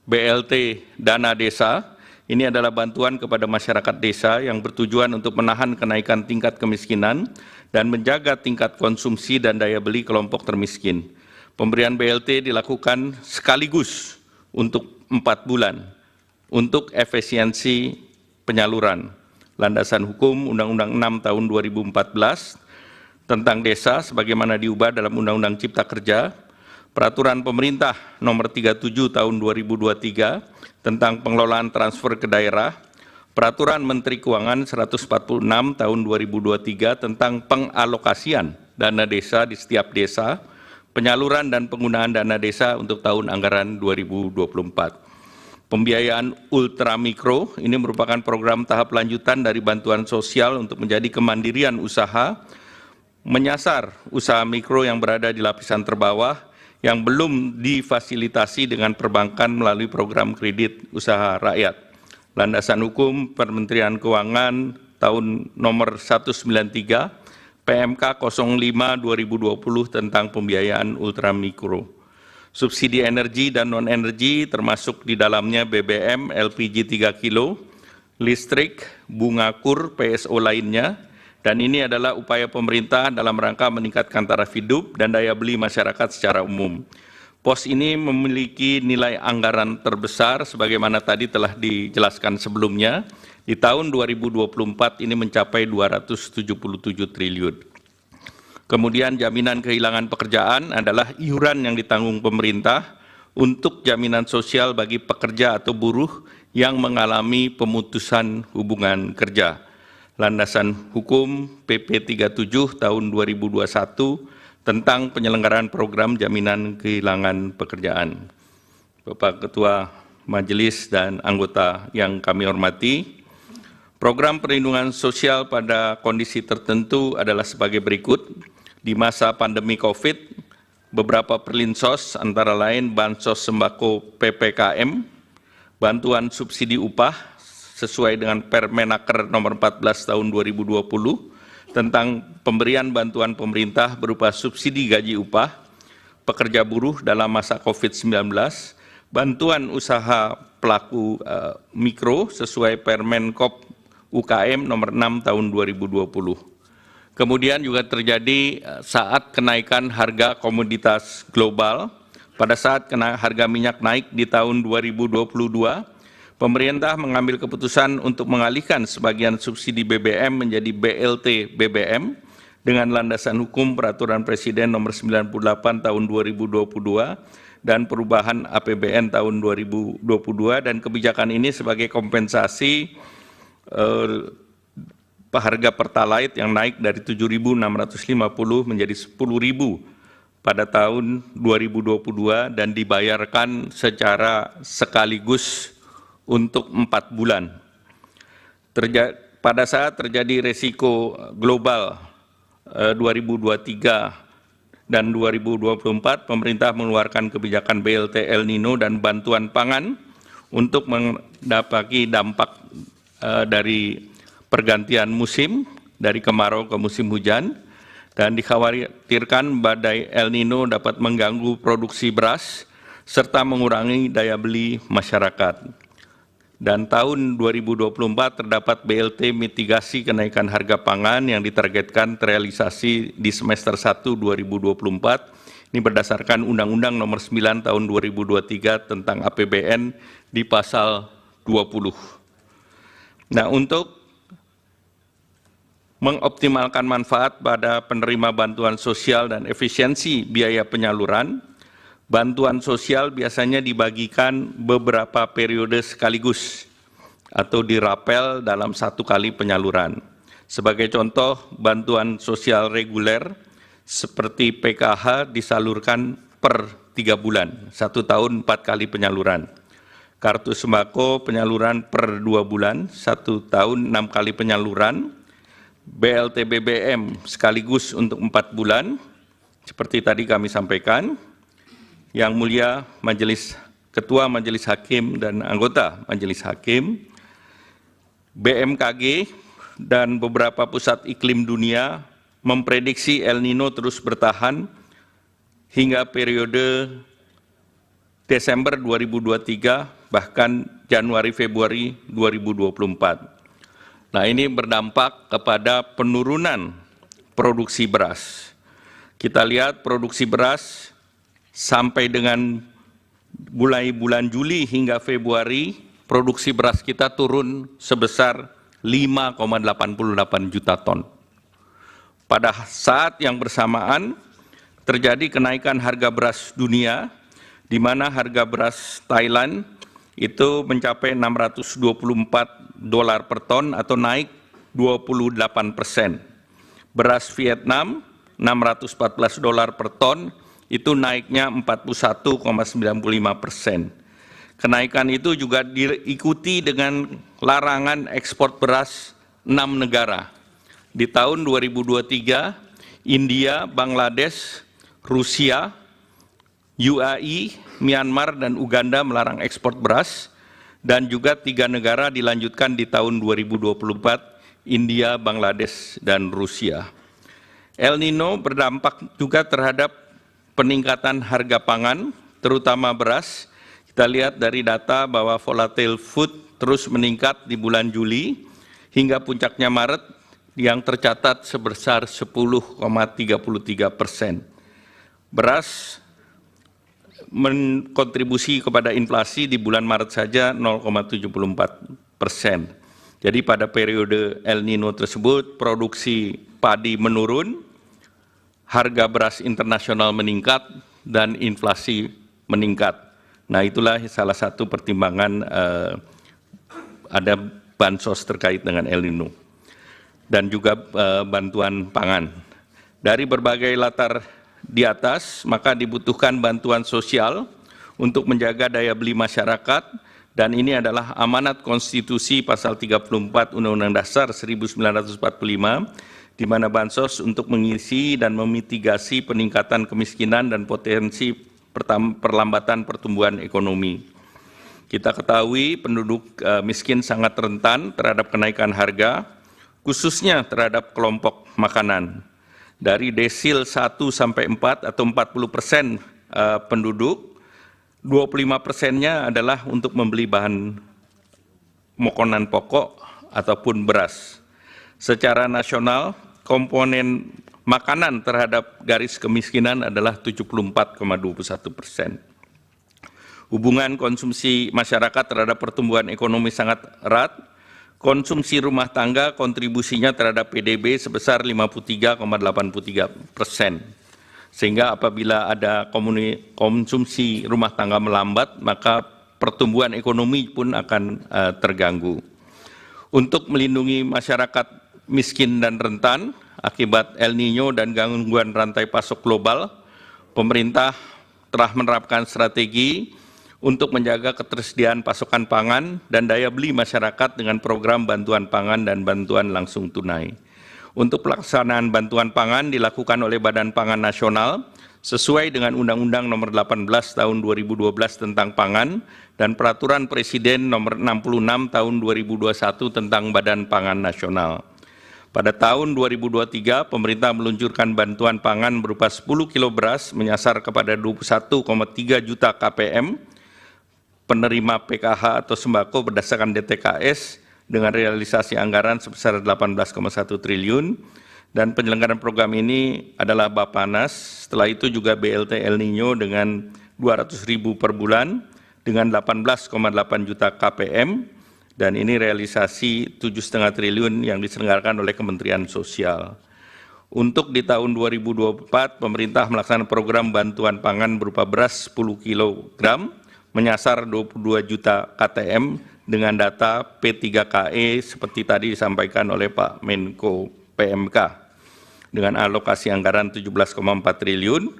BLT Dana Desa, ini adalah bantuan kepada masyarakat desa yang bertujuan untuk menahan kenaikan tingkat kemiskinan dan menjaga tingkat konsumsi dan daya beli kelompok termiskin. Pemberian BLT dilakukan sekaligus untuk 4 bulan untuk efisiensi penyaluran. Landasan hukum Undang-Undang 6 tahun 2014 tentang desa sebagaimana diubah dalam Undang-Undang Cipta Kerja, Peraturan Pemerintah Nomor 37 Tahun 2023 tentang pengelolaan transfer ke daerah, Peraturan Menteri Keuangan 146 Tahun 2023 tentang pengalokasian dana desa di setiap desa, penyaluran dan penggunaan dana desa untuk tahun anggaran 2024. Pembiayaan ultramikro ini merupakan program tahap lanjutan dari bantuan sosial untuk menjadi kemandirian usaha, menyasar usaha mikro yang berada di lapisan terbawah yang belum difasilitasi dengan perbankan melalui program kredit usaha rakyat. Landasan hukum Kementerian Keuangan tahun nomor 193 PMK 05 2020 tentang pembiayaan ultramikro. Subsidi energi dan non-energi termasuk di dalamnya BBM, LPG 3 kilo, listrik, bunga kur, PSO lainnya, dan ini adalah upaya pemerintah dalam rangka meningkatkan taraf hidup dan daya beli masyarakat secara umum. Pos ini memiliki nilai anggaran terbesar sebagaimana tadi telah dijelaskan sebelumnya. Di tahun 2024 ini mencapai 277 triliun. Kemudian jaminan kehilangan pekerjaan adalah iuran yang ditanggung pemerintah untuk jaminan sosial bagi pekerja atau buruh yang mengalami pemutusan hubungan kerja. Landasan hukum PP 37 tahun 2021 tentang penyelenggaraan program jaminan kehilangan pekerjaan. Bapak Ketua Majelis dan anggota yang kami hormati, program perlindungan sosial pada kondisi tertentu adalah sebagai berikut. Di masa pandemi COVID, beberapa perlinsos antara lain bansos sembako PPKM, bantuan subsidi upah sesuai dengan Permenaker nomor 14 tahun 2020 tentang pemberian bantuan pemerintah berupa subsidi gaji upah, pekerja buruh dalam masa COVID-19, bantuan usaha pelaku mikro sesuai Permenkop UKM nomor 6 tahun 2020. Kemudian juga terjadi saat kenaikan harga komoditas global. Pada saat harga minyak naik di tahun 2022, pemerintah mengambil keputusan untuk mengalihkan sebagian subsidi BBM menjadi BLT BBM dengan landasan hukum Peraturan Presiden Nomor 98 Tahun 2022 dan perubahan APBN tahun 2022, dan kebijakan ini sebagai kompensasi harga Pertalite yang naik dari 7.650 menjadi 10.000 pada tahun 2022 dan dibayarkan secara sekaligus untuk 4 bulan. Pada saat terjadi resiko global 2023 dan 2024, pemerintah mengeluarkan kebijakan BLT El Nino dan bantuan pangan untuk mendapati dampak dari pergantian musim dari kemarau ke musim hujan, dan dikhawatirkan badai El Nino dapat mengganggu produksi beras serta mengurangi daya beli masyarakat. Dan tahun 2024 terdapat BLT mitigasi kenaikan harga pangan yang ditargetkan terrealisasi di semester 1 2024. Ini berdasarkan Undang-Undang Nomor 9 Tahun 2023 tentang APBN di pasal 20. Nah, untuk mengoptimalkan manfaat pada penerima bantuan sosial dan efisiensi biaya penyaluran, bantuan sosial biasanya dibagikan beberapa periode sekaligus atau dirapel dalam satu kali penyaluran. Sebagai contoh, bantuan sosial reguler seperti PKH disalurkan per 3 bulan, 1 tahun 4 kali penyaluran. Kartu sembako penyaluran per 2 bulan, 1 tahun 6 kali penyaluran. BLT BBM sekaligus untuk 4 bulan, seperti tadi kami sampaikan. Yang Mulia Ketua Majelis Hakim dan anggota Majelis Hakim, BMKG dan beberapa pusat iklim dunia memprediksi El Nino terus bertahan hingga periode Desember 2023, bahkan Januari-Februari 2024. Nah, ini berdampak kepada penurunan produksi beras. Kita lihat produksi beras sampai dengan mulai bulan Juli hingga Februari, produksi beras kita turun sebesar 5,88 juta ton. Pada saat yang bersamaan, terjadi kenaikan harga beras dunia, di mana harga beras Thailand itu mencapai $624 per ton atau naik 28%. Beras Vietnam $614 per ton itu naiknya 41,95%. Kenaikan itu juga diikuti dengan larangan ekspor beras 6 negara. Di tahun 2023, India, Bangladesh, Rusia, UAE, Myanmar, dan Uganda melarang ekspor beras, dan juga 3 negara dilanjutkan di tahun 2024, India, Bangladesh, dan Rusia. El Nino berdampak juga terhadap peningkatan harga pangan, terutama beras. Kita lihat dari data bahwa volatile food terus meningkat di bulan Juli, hingga puncaknya Maret yang tercatat sebesar 10,33%. Beras menkontribusi kepada inflasi di bulan Maret saja 0,74%. Jadi pada periode El Nino tersebut produksi padi menurun, harga beras internasional meningkat, dan inflasi meningkat. Nah, itulah salah satu pertimbangan ada bansos terkait dengan El Nino dan juga bantuan pangan. Dari berbagai latar di atas, maka dibutuhkan bantuan sosial untuk menjaga daya beli masyarakat, dan ini adalah amanat konstitusi pasal 34 Undang-Undang Dasar 1945, di mana bansos untuk mengisi dan memitigasi peningkatan kemiskinan dan potensi perlambatan pertumbuhan ekonomi. Kita ketahui penduduk miskin sangat rentan terhadap kenaikan harga, khususnya terhadap kelompok makanan. Dari desil 1 sampai 4 atau 40% penduduk, 25%-nya adalah untuk membeli bahan makanan pokok ataupun beras. Secara nasional, komponen makanan terhadap garis kemiskinan adalah 74,21%. Hubungan konsumsi masyarakat terhadap pertumbuhan ekonomi sangat erat. Konsumsi rumah tangga kontribusinya terhadap PDB sebesar 53,83%. Sehingga apabila ada konsumsi rumah tangga melambat, maka pertumbuhan ekonomi pun akan terganggu. Untuk melindungi masyarakat miskin dan rentan akibat El Nino dan gangguan rantai pasok global, pemerintah telah menerapkan strategi untuk menjaga ketersediaan pasokan pangan dan daya beli masyarakat dengan program bantuan pangan dan bantuan langsung tunai. Untuk pelaksanaan bantuan pangan dilakukan oleh Badan Pangan Nasional sesuai dengan Undang-Undang Nomor 18 Tahun 2012 tentang Pangan dan Peraturan Presiden Nomor 66 Tahun 2021 tentang Badan Pangan Nasional. Pada tahun 2023, pemerintah meluncurkan bantuan pangan berupa 10 kilo beras menyasar kepada 21,3 juta KPM, penerima PKH atau sembako berdasarkan DTKS dengan realisasi anggaran sebesar 18,1 triliun, dan penyelenggaraan program ini adalah Bappenas. Setelah itu juga BLT El Nino dengan 200.000 per bulan dengan 18,8 juta KPM, dan ini realisasi 7,5 triliun yang diselenggarakan oleh Kementerian Sosial. Untuk di tahun 2024, pemerintah melaksanakan program bantuan pangan berupa beras 10 kg menyasar 22 juta KTM dengan data P3KE seperti tadi disampaikan oleh Pak Menko PMK dengan alokasi anggaran 17,4 triliun.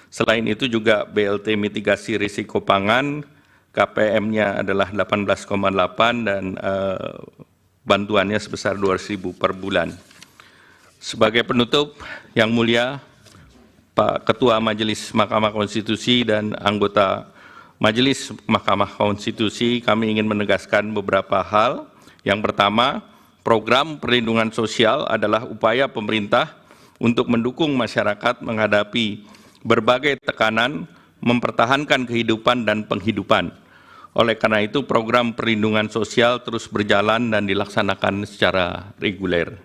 Selain itu juga BLT mitigasi risiko pangan, KPM-nya adalah 18,8 dan bantuannya sebesar 200.000 per bulan. Sebagai penutup, Yang Mulia Pak Ketua Majelis Mahkamah Konstitusi dan anggota Majelis Mahkamah Konstitusi, kami ingin menegaskan beberapa hal. Yang pertama, program perlindungan sosial adalah upaya pemerintah untuk mendukung masyarakat menghadapi berbagai tekanan, mempertahankan kehidupan dan penghidupan. Oleh karena itu, program perlindungan sosial terus berjalan dan dilaksanakan secara reguler.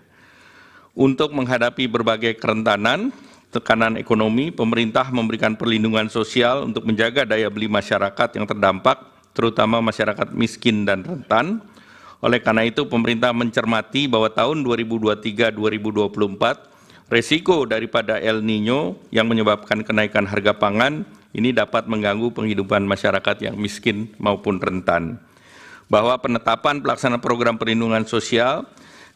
Untuk menghadapi berbagai kerentanan, tekanan ekonomi, pemerintah memberikan perlindungan sosial untuk menjaga daya beli masyarakat yang terdampak, terutama masyarakat miskin dan rentan. Oleh karena itu, pemerintah mencermati bahwa tahun 2023-2024, resiko daripada El Nino yang menyebabkan kenaikan harga pangan ini dapat mengganggu penghidupan masyarakat yang miskin maupun rentan. Bahwa penetapan pelaksanaan program perlindungan sosial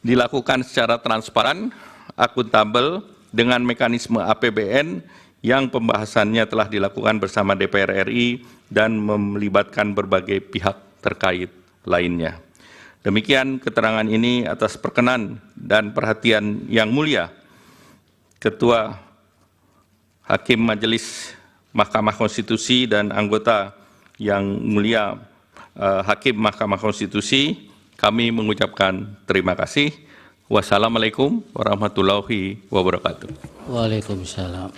dilakukan secara transparan, akuntabel, dengan mekanisme APBN yang pembahasannya telah dilakukan bersama DPR RI dan melibatkan berbagai pihak terkait lainnya. Demikian keterangan ini atas perkenan dan perhatian Yang Mulia Ketua Hakim Majelis Mahkamah Konstitusi dan anggota Yang Mulia Hakim Mahkamah Konstitusi, kami mengucapkan terima kasih. Wassalamualaikum warahmatullahi wabarakatuh. Waalaikumsalam.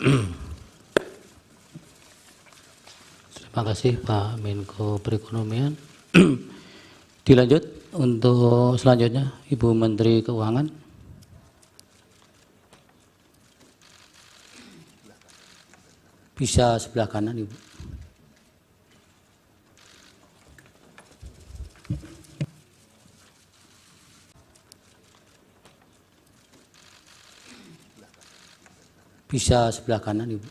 Terima kasih Pak Menko Perekonomian. Dilanjut untuk selanjutnya Ibu Menteri Keuangan. Bisa sebelah kanan, Ibu. Bisa sebelah kanan, Ibu.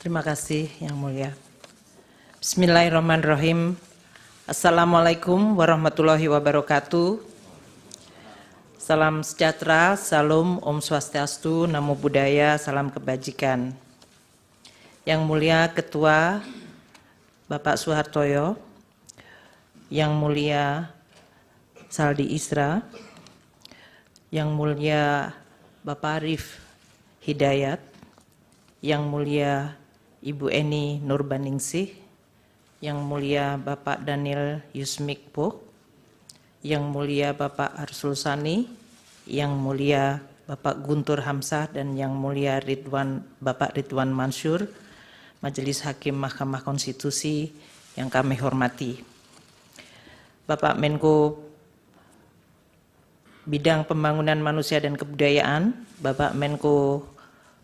Terima kasih Yang Mulia. Bismillahirrahmanirrahim. Assalamualaikum warahmatullahi wabarakatuh. Salam sejahtera, salam, Om Swastiastu, Namo Buddhaya, salam kebajikan. Yang Mulia Ketua Bapak Soehartoyo, Yang Mulia Saldi Isra, Yang Mulia Bapak Arif Hidayat, Yang Mulia Ibu Eni Nurbaningsih, Yang Mulia Bapak Daniel Yusmikpo, Yang Mulia Bapak Arsul Sani, Yang Mulia Bapak Guntur Hamzah, dan Yang Mulia Bapak Ridwan Mansur, Majelis Hakim Mahkamah Konstitusi yang kami hormati. Bapak Menko Bidang Pembangunan Manusia dan Kebudayaan, Bapak Menko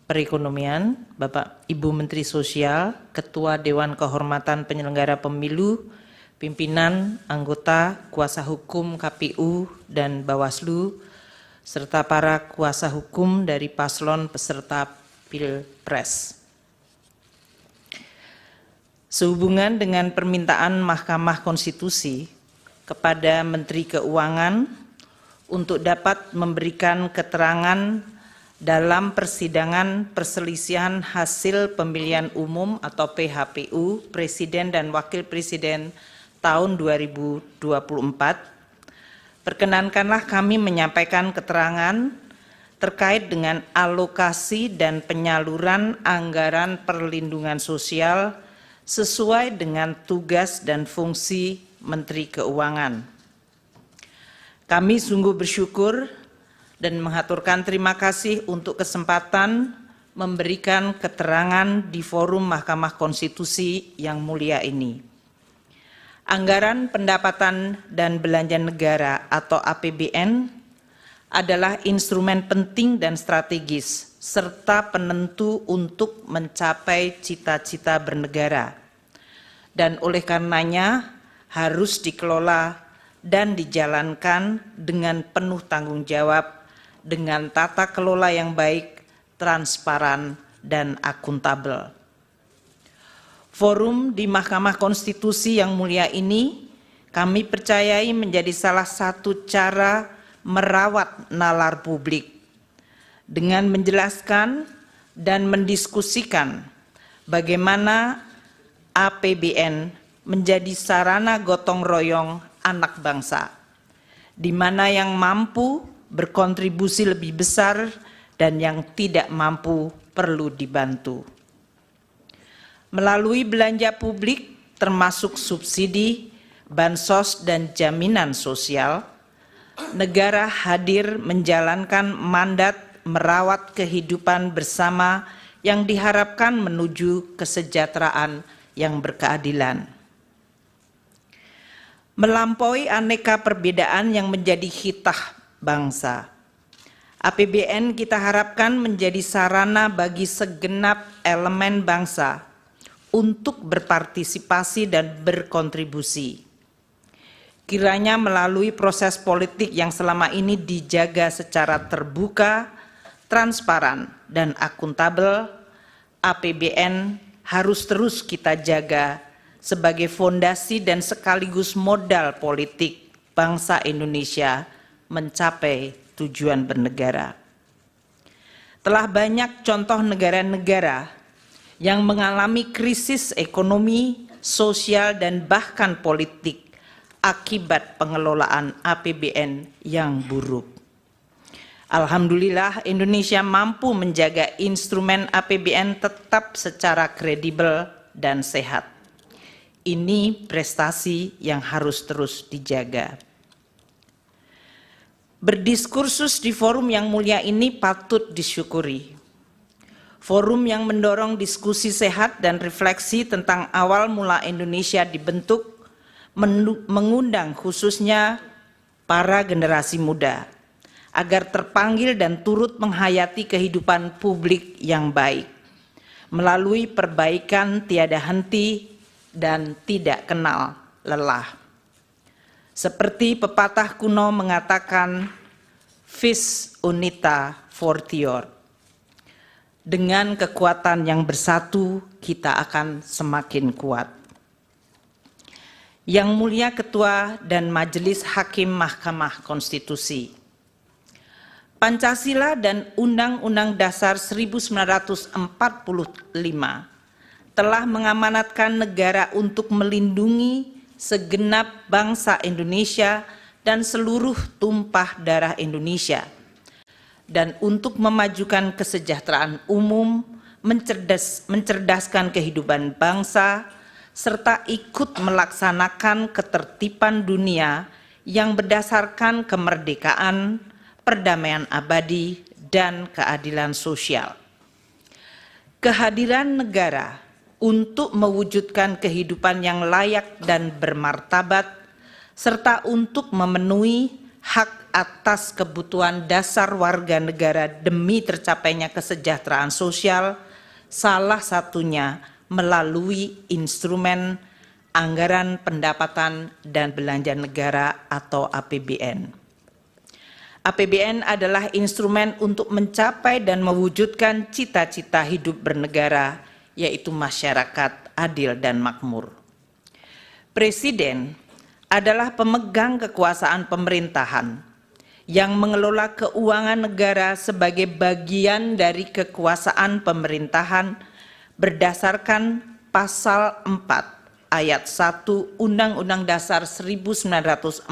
Perekonomian, Bapak Ibu Menteri Sosial, Ketua Dewan Kehormatan Penyelenggara Pemilu, pimpinan, anggota, kuasa hukum KPU dan Bawaslu, serta para kuasa hukum dari paslon peserta Pilpres. Sehubungan dengan permintaan Mahkamah Konstitusi kepada Menteri Keuangan untuk dapat memberikan keterangan dalam persidangan perselisihan hasil pemilihan umum atau PHPU Presiden dan Wakil Presiden tahun 2024, perkenankanlah kami menyampaikan keterangan terkait dengan alokasi dan penyaluran anggaran perlindungan sosial sesuai dengan tugas dan fungsi Menteri Keuangan. Kami sungguh bersyukur dan mengaturkan terima kasih untuk kesempatan memberikan keterangan di forum Mahkamah Konstitusi yang mulia ini. Anggaran pendapatan dan belanja negara atau APBN adalah instrumen penting dan strategis serta penentu untuk mencapai cita-cita bernegara, dan oleh karenanya harus dikelola dan dijalankan dengan penuh tanggung jawab, dengan tata kelola yang baik, transparan, dan akuntabel. Forum di Mahkamah Konstitusi yang mulia ini kami percayai menjadi salah satu cara merawat nalar publik dengan menjelaskan dan mendiskusikan bagaimana APBN menjadi sarana gotong royong anak bangsa, di mana yang mampu berkontribusi lebih besar dan yang tidak mampu perlu dibantu. Melalui belanja publik termasuk subsidi, bansos, dan jaminan sosial, negara hadir menjalankan mandat merawat kehidupan bersama yang diharapkan menuju kesejahteraan yang berkeadilan. Melampaui aneka perbedaan yang menjadi hitah bangsa, APBN kita harapkan menjadi sarana bagi segenap elemen bangsa untuk berpartisipasi dan berkontribusi. Kiranya melalui proses politik yang selama ini dijaga secara terbuka, transparan, dan akuntabel, APBN harus terus kita jaga sebagai fondasi dan sekaligus modal politik bangsa Indonesia mencapai tujuan bernegara. Telah banyak contoh negara-negara yang mengalami krisis ekonomi, sosial, dan bahkan politik akibat pengelolaan APBN yang buruk. Alhamdulillah, Indonesia mampu menjaga instrumen APBN tetap secara kredibel dan sehat. Ini prestasi yang harus terus dijaga. Berdiskursus di forum yang mulia ini patut disyukuri. Forum yang mendorong diskusi sehat dan refleksi tentang awal mula Indonesia dibentuk, mengundang khususnya para generasi muda agar terpanggil dan turut menghayati kehidupan publik yang baik melalui perbaikan tiada henti dan tidak kenal lelah. Seperti pepatah kuno mengatakan, vis unita fortior. Dengan kekuatan yang bersatu, kita akan semakin kuat. Yang mulia Ketua dan Majelis Hakim Mahkamah Konstitusi, Pancasila dan Undang-Undang Dasar 1945 telah mengamanatkan negara untuk melindungi segenap bangsa Indonesia dan seluruh tumpah darah Indonesia, dan untuk memajukan kesejahteraan umum, mencerdaskan kehidupan bangsa, serta ikut melaksanakan ketertiban dunia yang berdasarkan kemerdekaan, perdamaian abadi, dan keadilan sosial. Kehadiran negara untuk mewujudkan kehidupan yang layak dan bermartabat, serta untuk memenuhi hak atas kebutuhan dasar warga negara demi tercapainya kesejahteraan sosial, salah satunya melalui instrumen anggaran pendapatan dan belanja negara atau APBN. APBN adalah instrumen untuk mencapai dan mewujudkan cita-cita hidup bernegara, yaitu masyarakat adil dan makmur. Presiden adalah pemegang kekuasaan pemerintahan yang mengelola keuangan negara sebagai bagian dari kekuasaan pemerintahan berdasarkan pasal 4 ayat 1 Undang-Undang Dasar 1945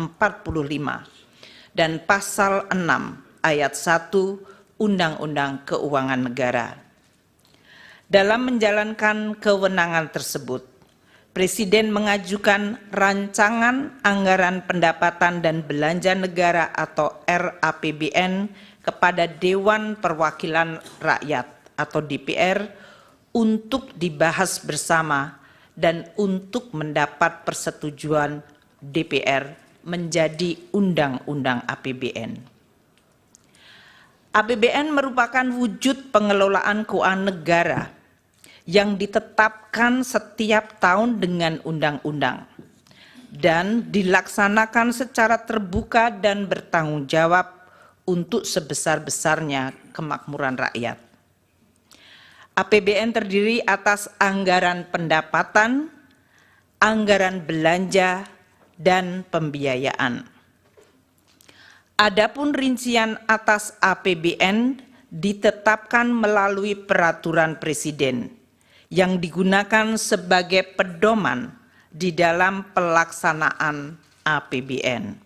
dan pasal 6 ayat 1 Undang-Undang Keuangan Negara. Dalam menjalankan kewenangan tersebut, Presiden mengajukan rancangan anggaran pendapatan dan belanja negara atau RAPBN kepada Dewan Perwakilan Rakyat atau DPR untuk dibahas bersama dan untuk mendapat persetujuan DPR menjadi Undang-Undang APBN. APBN merupakan wujud pengelolaan keuangan negara yang ditetapkan setiap tahun dengan undang-undang dan dilaksanakan secara terbuka dan bertanggung jawab untuk sebesar-besarnya kemakmuran rakyat. APBN terdiri atas anggaran pendapatan, anggaran belanja, dan pembiayaan. Adapun rincian atas APBN ditetapkan melalui peraturan Presiden yang digunakan sebagai pedoman di dalam pelaksanaan APBN.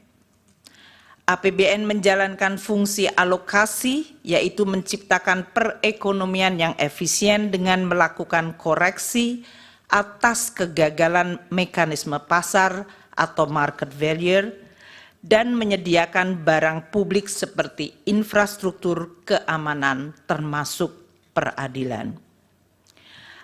APBN menjalankan fungsi alokasi, yaitu menciptakan perekonomian yang efisien dengan melakukan koreksi atas kegagalan mekanisme pasar atau market failure, dan menyediakan barang publik seperti infrastruktur keamanan termasuk peradilan.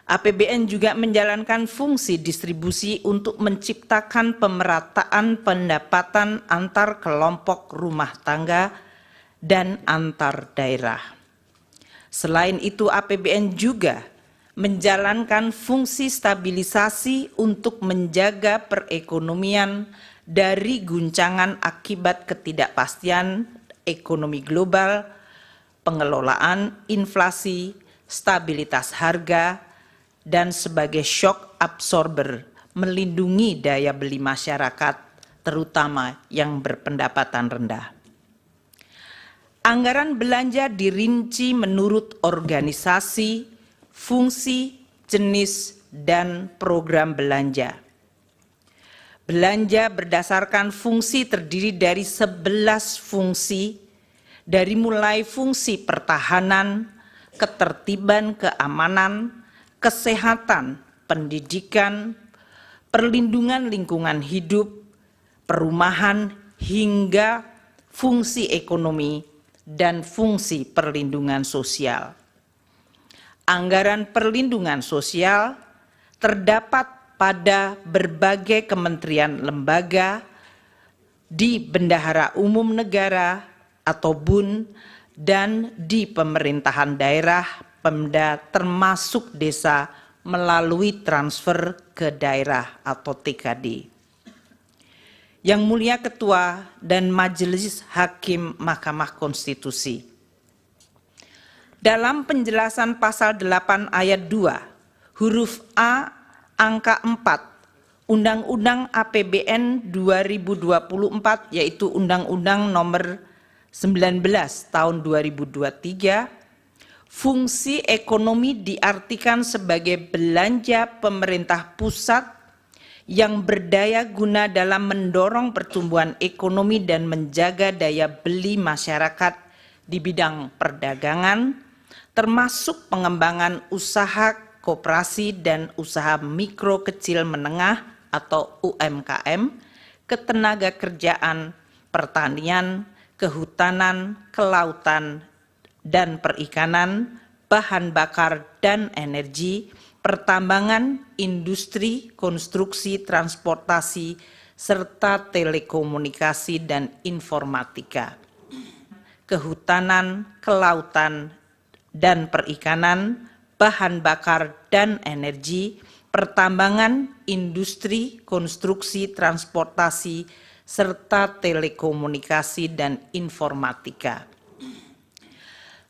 APBN juga menjalankan fungsi distribusi untuk menciptakan pemerataan pendapatan antar kelompok rumah tangga dan antar daerah. Selain itu, APBN juga menjalankan fungsi stabilisasi untuk menjaga perekonomian dari guncangan akibat ketidakpastian ekonomi global, pengelolaan inflasi, stabilitas harga, dan sebagai shock absorber melindungi daya beli masyarakat, terutama yang berpendapatan rendah. Anggaran belanja dirinci menurut organisasi, fungsi, jenis, dan program belanja. Belanja berdasarkan fungsi terdiri dari 11 fungsi, dari mulai fungsi pertahanan, ketertiban, keamanan, kesehatan, pendidikan, perlindungan lingkungan hidup, perumahan, hingga fungsi ekonomi dan fungsi perlindungan sosial. Anggaran perlindungan sosial terdapat pada berbagai kementerian lembaga, di Bendahara Umum Negara atau BUN, dan di pemerintahan daerah, Pemda, termasuk desa melalui transfer ke daerah atau TKD. Yang Mulia Ketua dan Majelis Hakim Mahkamah Konstitusi, dalam penjelasan pasal 8 ayat 2, huruf A, angka 4, Undang-Undang APBN 2024, yaitu Undang-Undang nomor 19 tahun 2023, fungsi ekonomi diartikan sebagai belanja pemerintah pusat yang berdaya guna dalam mendorong pertumbuhan ekonomi dan menjaga daya beli masyarakat di bidang perdagangan, termasuk pengembangan usaha koperasi dan usaha mikro kecil menengah atau UMKM, ketenagakerjaan, pertanian, kehutanan, kelautan, dan perikanan, bahan bakar dan energi, pertambangan, industri, konstruksi, transportasi, serta telekomunikasi dan informatika. Kehutanan, kelautan, dan perikanan, bahan bakar dan energi, pertambangan, industri, konstruksi, transportasi, serta telekomunikasi dan informatika.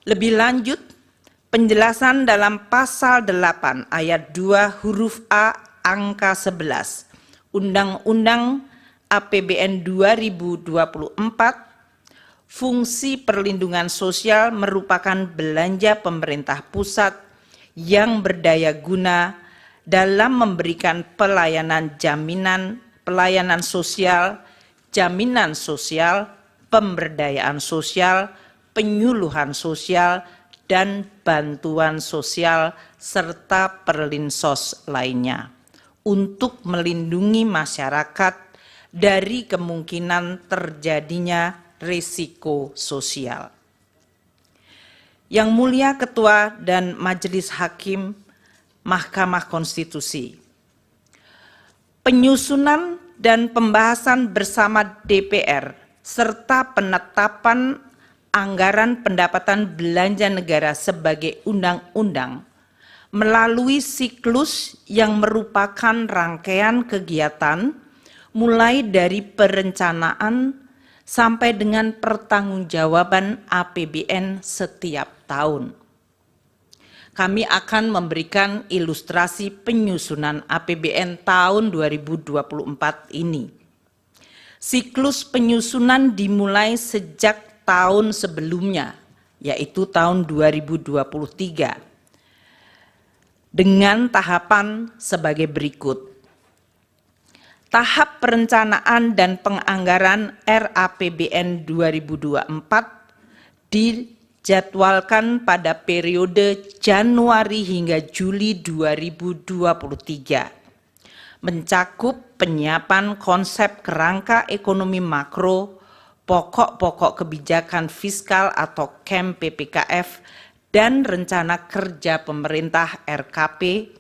Lebih lanjut, penjelasan dalam pasal 8 ayat 2 huruf A angka 11 Undang-Undang APBN 2024, fungsi perlindungan sosial merupakan belanja pemerintah pusat yang berdaya guna dalam memberikan pelayanan sosial, jaminan sosial, pemberdayaan sosial, penyuluhan sosial, dan bantuan sosial serta perlinsos lainnya untuk melindungi masyarakat dari kemungkinan terjadinya risiko sosial. Yang Mulia Ketua dan Majelis Hakim Mahkamah Konstitusi, penyusunan dan pembahasan bersama DPR serta penetapan anggaran pendapatan belanja negara sebagai undang-undang melalui siklus yang merupakan rangkaian kegiatan mulai dari perencanaan sampai dengan pertanggungjawaban APBN setiap tahun. Kami akan memberikan ilustrasi penyusunan APBN tahun 2024 ini. Siklus penyusunan dimulai sejak tahun sebelumnya, yaitu tahun 2023, dengan tahapan sebagai berikut. Tahap perencanaan dan penganggaran RAPBN 2024 dijadwalkan pada periode Januari hingga Juli 2023, mencakup penyiapan konsep kerangka ekonomi makro, pokok-pokok kebijakan fiskal atau KEM PPKF, dan rencana kerja pemerintah RKP,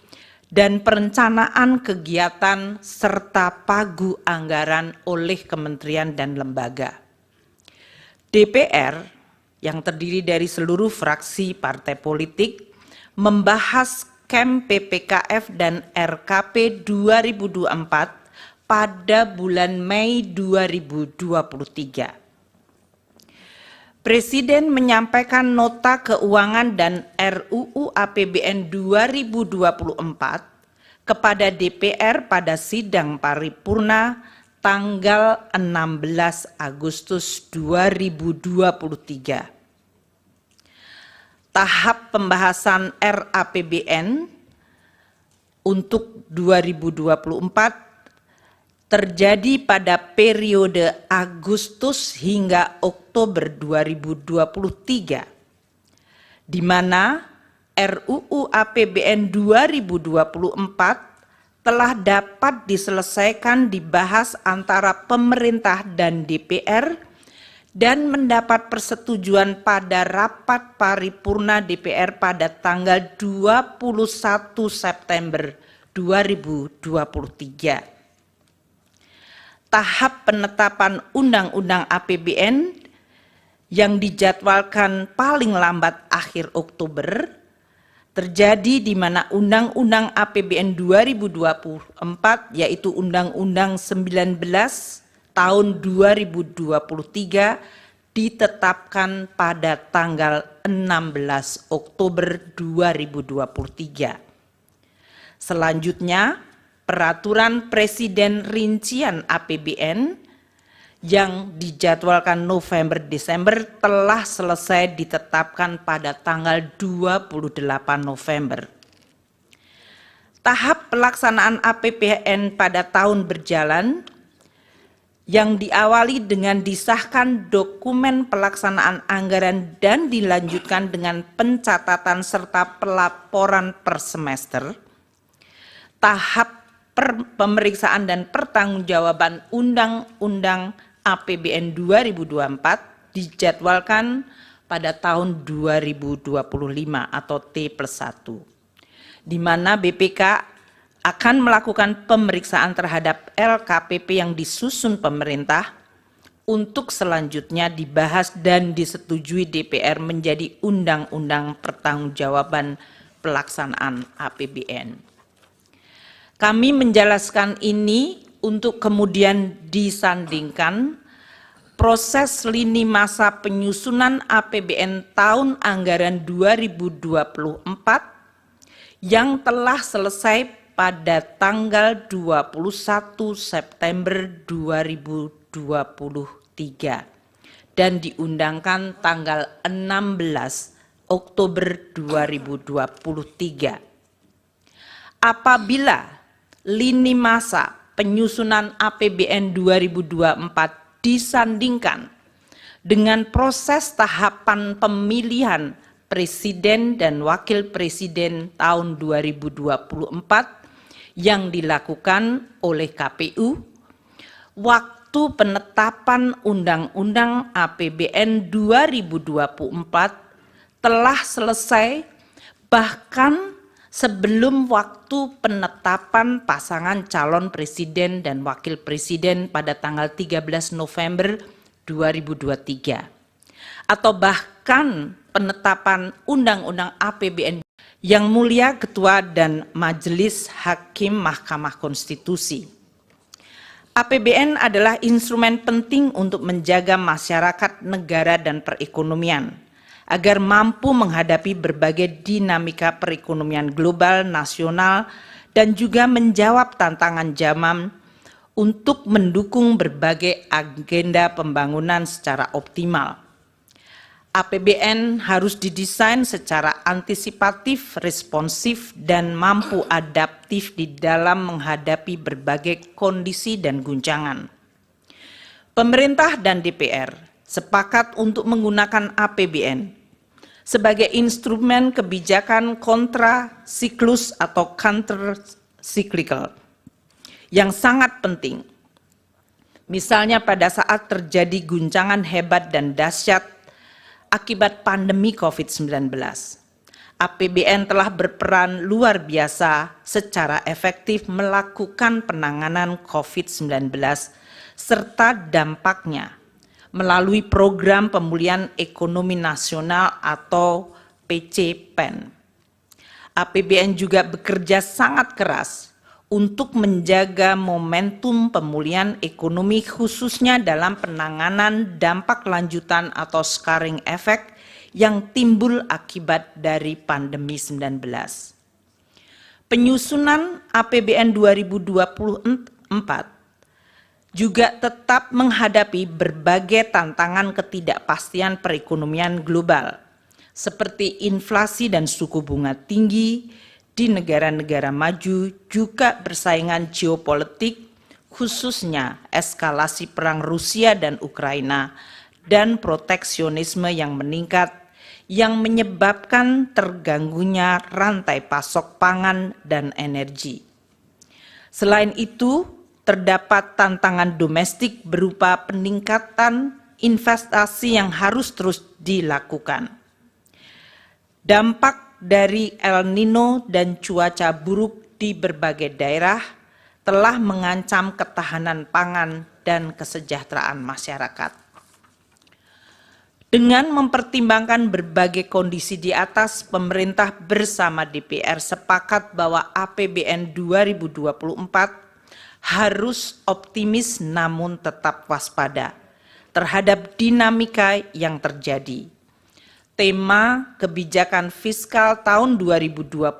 dan perencanaan kegiatan serta pagu anggaran oleh kementerian dan lembaga. DPR yang terdiri dari seluruh fraksi partai politik membahas KEM PPKF dan RKP 2024 pada bulan Mei 2023. Presiden menyampaikan nota keuangan dan RUU APBN 2024 kepada DPR pada sidang paripurna tanggal 16 Agustus 2023. Tahap pembahasan RAPBN untuk 2024 terjadi pada periode Agustus hingga Oktober 2023, di mana RUU APBN 2024 telah dapat diselesaikan dibahas antara pemerintah dan DPR dan mendapat persetujuan pada rapat paripurna DPR pada tanggal 21 September 2023. Tahap penetapan Undang-Undang APBN yang dijadwalkan paling lambat akhir Oktober terjadi di mana Undang-Undang APBN 2024 yaitu Undang-Undang 19 tahun 2023 ditetapkan pada tanggal 16 Oktober 2023. Selanjutnya, Peraturan Presiden Rincian APBN yang dijadwalkan November-Desember telah selesai ditetapkan pada tanggal 28 November. Tahap pelaksanaan APBN pada tahun berjalan yang diawali dengan disahkan dokumen pelaksanaan anggaran dan dilanjutkan dengan pencatatan serta pelaporan per semester. Tahap pemeriksaan dan pertanggungjawaban Undang-Undang APBN 2024 dijadwalkan pada tahun 2025 atau T+1, di mana BPK akan melakukan pemeriksaan terhadap LKPP yang disusun pemerintah untuk selanjutnya dibahas dan disetujui DPR menjadi Undang-Undang Pertanggungjawaban Pelaksanaan APBN. Kami menjelaskan ini untuk kemudian disandingkan proses lini masa penyusunan APBN tahun anggaran 2024 yang telah selesai pada tanggal 21 September 2023 dan diundangkan tanggal 16 Oktober 2023. Apabila lini masa penyusunan APBN 2024 disandingkan dengan proses tahapan pemilihan Presiden dan Wakil Presiden tahun 2024 yang dilakukan oleh KPU, waktu penetapan Undang-Undang APBN 2024 telah selesai bahkan sebelum waktu penetapan pasangan calon presiden dan wakil presiden pada tanggal 13 November 2023, atau bahkan penetapan Undang-Undang APBN. Yang Mulia Ketua dan Majelis Hakim Mahkamah Konstitusi, APBN adalah instrumen penting untuk menjaga masyarakat, negara, dan perekonomian agar mampu menghadapi berbagai dinamika perekonomian global, nasional, dan juga menjawab tantangan zaman untuk mendukung berbagai agenda pembangunan secara optimal. APBN harus didesain secara antisipatif, responsif, dan mampu adaptif di dalam menghadapi berbagai kondisi dan guncangan. Pemerintah dan DPR sepakat untuk menggunakan APBN sebagai instrumen kebijakan kontra siklus atau counter cyclical yang sangat penting. Misalnya pada saat terjadi guncangan hebat dan dahsyat akibat pandemi COVID-19. APBN telah berperan luar biasa secara efektif melakukan penanganan COVID-19 serta dampaknya melalui program pemulihan ekonomi nasional atau PCPEN. APBN juga bekerja sangat keras untuk menjaga momentum pemulihan ekonomi khususnya dalam penanganan dampak lanjutan atau scarring effect yang timbul akibat dari pandemi 19. Penyusunan APBN 2024 juga tetap menghadapi berbagai tantangan ketidakpastian perekonomian global seperti inflasi dan suku bunga tinggi di negara-negara maju, juga persaingan geopolitik, khususnya eskalasi perang Rusia dan Ukraina, dan proteksionisme yang meningkat, yang menyebabkan terganggunya rantai pasok pangan dan energi. Selain itu, terdapat tantangan domestik berupa peningkatan investasi yang harus terus dilakukan. Dampak dari El Nino dan cuaca buruk di berbagai daerah telah mengancam ketahanan pangan dan kesejahteraan masyarakat. Dengan mempertimbangkan berbagai kondisi di atas, pemerintah bersama DPR sepakat bahwa APBN 2024 harus optimis namun tetap waspada terhadap dinamika yang terjadi. Tema kebijakan fiskal tahun 2024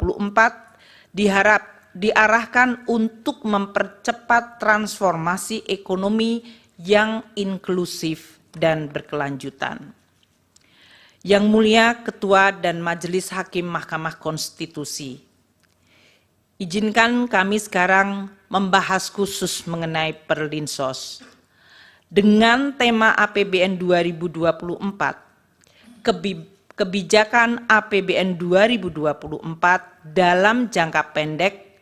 diarahkan untuk mempercepat transformasi ekonomi yang inklusif dan berkelanjutan. Yang Mulia Ketua dan Majelis Hakim Mahkamah Konstitusi, izinkan kami sekarang membahas khusus mengenai Perlinsos. Dengan tema APBN 2024, kebijakan APBN 2024 dalam jangka pendek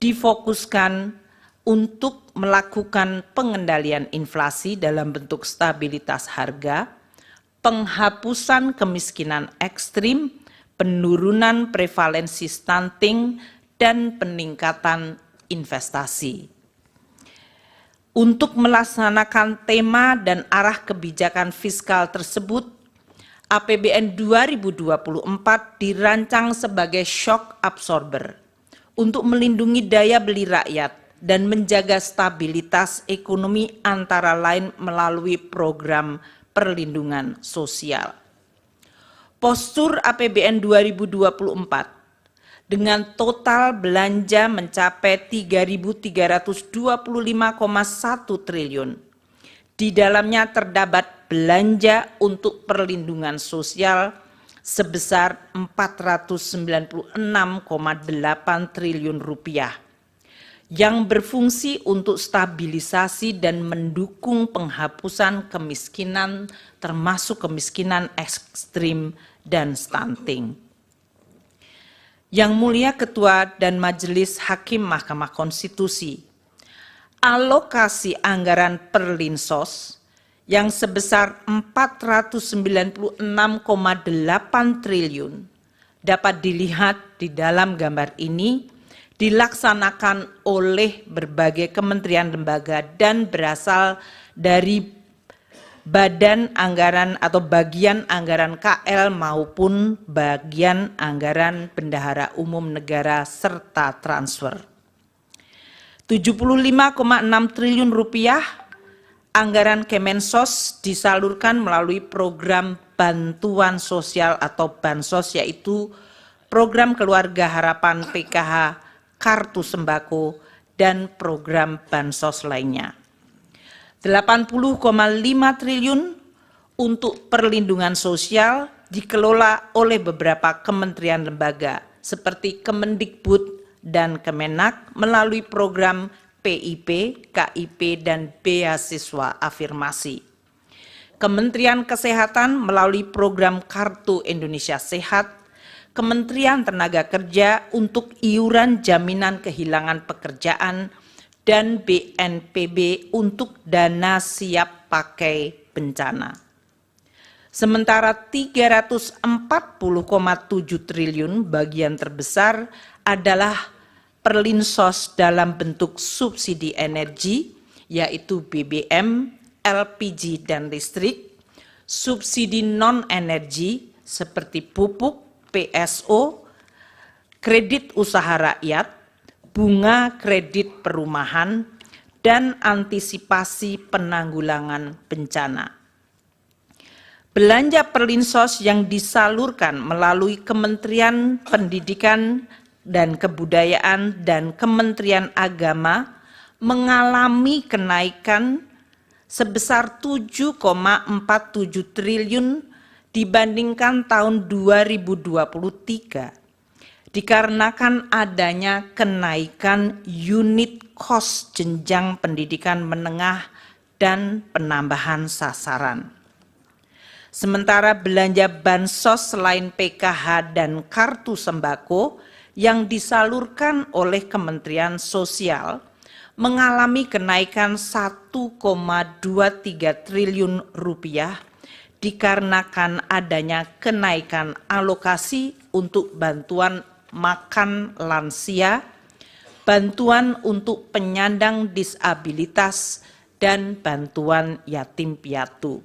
difokuskan untuk melakukan pengendalian inflasi dalam bentuk stabilitas harga, penghapusan kemiskinan ekstrim, penurunan prevalensi stunting, dan peningkatan investasi. Untuk melaksanakan tema dan arah kebijakan fiskal tersebut, APBN 2024 dirancang sebagai shock absorber untuk melindungi daya beli rakyat dan menjaga stabilitas ekonomi antara lain melalui program perlindungan sosial. Postur APBN 2024 dengan total belanja mencapai 3.325,1 triliun. Di dalamnya terdapat belanja untuk perlindungan sosial sebesar 496,8 triliun rupiah yang berfungsi untuk stabilisasi dan mendukung penghapusan kemiskinan termasuk kemiskinan ekstrim dan stunting. Yang Mulia Ketua dan Majelis Hakim Mahkamah Konstitusi, alokasi anggaran Perlinsos yang sebesar 496,8 triliun dapat dilihat di dalam gambar ini dilaksanakan oleh berbagai kementerian lembaga dan berasal dari badan anggaran atau bagian anggaran KL maupun bagian anggaran bendahara umum negara serta transfer. 75,6 triliun rupiah anggaran Kemensos disalurkan melalui program bantuan sosial atau Bansos, yaitu program Keluarga Harapan PKH, Kartu Sembako, dan program Bansos lainnya. 80,5 triliun untuk perlindungan sosial dikelola oleh beberapa kementerian lembaga seperti Kemendikbud dan Kemenak melalui program PIP, KIP, dan beasiswa afirmasi. Kementerian Kesehatan melalui program Kartu Indonesia Sehat, Kementerian Tenaga Kerja untuk iuran jaminan kehilangan pekerjaan, dan BNPB untuk dana siap pakai bencana. Sementara 340,7 triliun bagian terbesar adalah perlinsos dalam bentuk subsidi energi, yaitu BBM, LPG, dan listrik, subsidi non-energi seperti pupuk, PSO, kredit usaha rakyat, bunga kredit perumahan, dan antisipasi penanggulangan bencana. Belanja perlinsos yang disalurkan melalui Kementerian Pendidikan dan Kebudayaan dan Kementerian Agama mengalami kenaikan sebesar 7,47 triliun dibandingkan tahun 2023. Dikarenakan adanya kenaikan unit cost jenjang pendidikan menengah dan penambahan sasaran. Sementara belanja bansos selain PKH dan kartu sembako yang disalurkan oleh Kementerian Sosial mengalami kenaikan 1,23 triliun rupiah dikarenakan adanya kenaikan alokasi untuk bantuan makan lansia, bantuan untuk penyandang disabilitas, dan bantuan yatim piatu.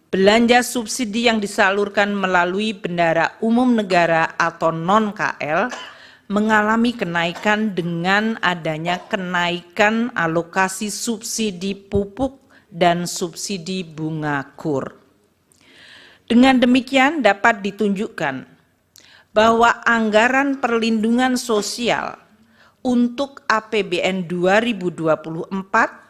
Belanja subsidi yang disalurkan melalui bendara umum negara atau non-KL mengalami kenaikan dengan adanya kenaikan alokasi subsidi pupuk dan subsidi bunga KUR. Dengan demikian dapat ditunjukkan bahwa anggaran perlindungan sosial untuk APBN 2024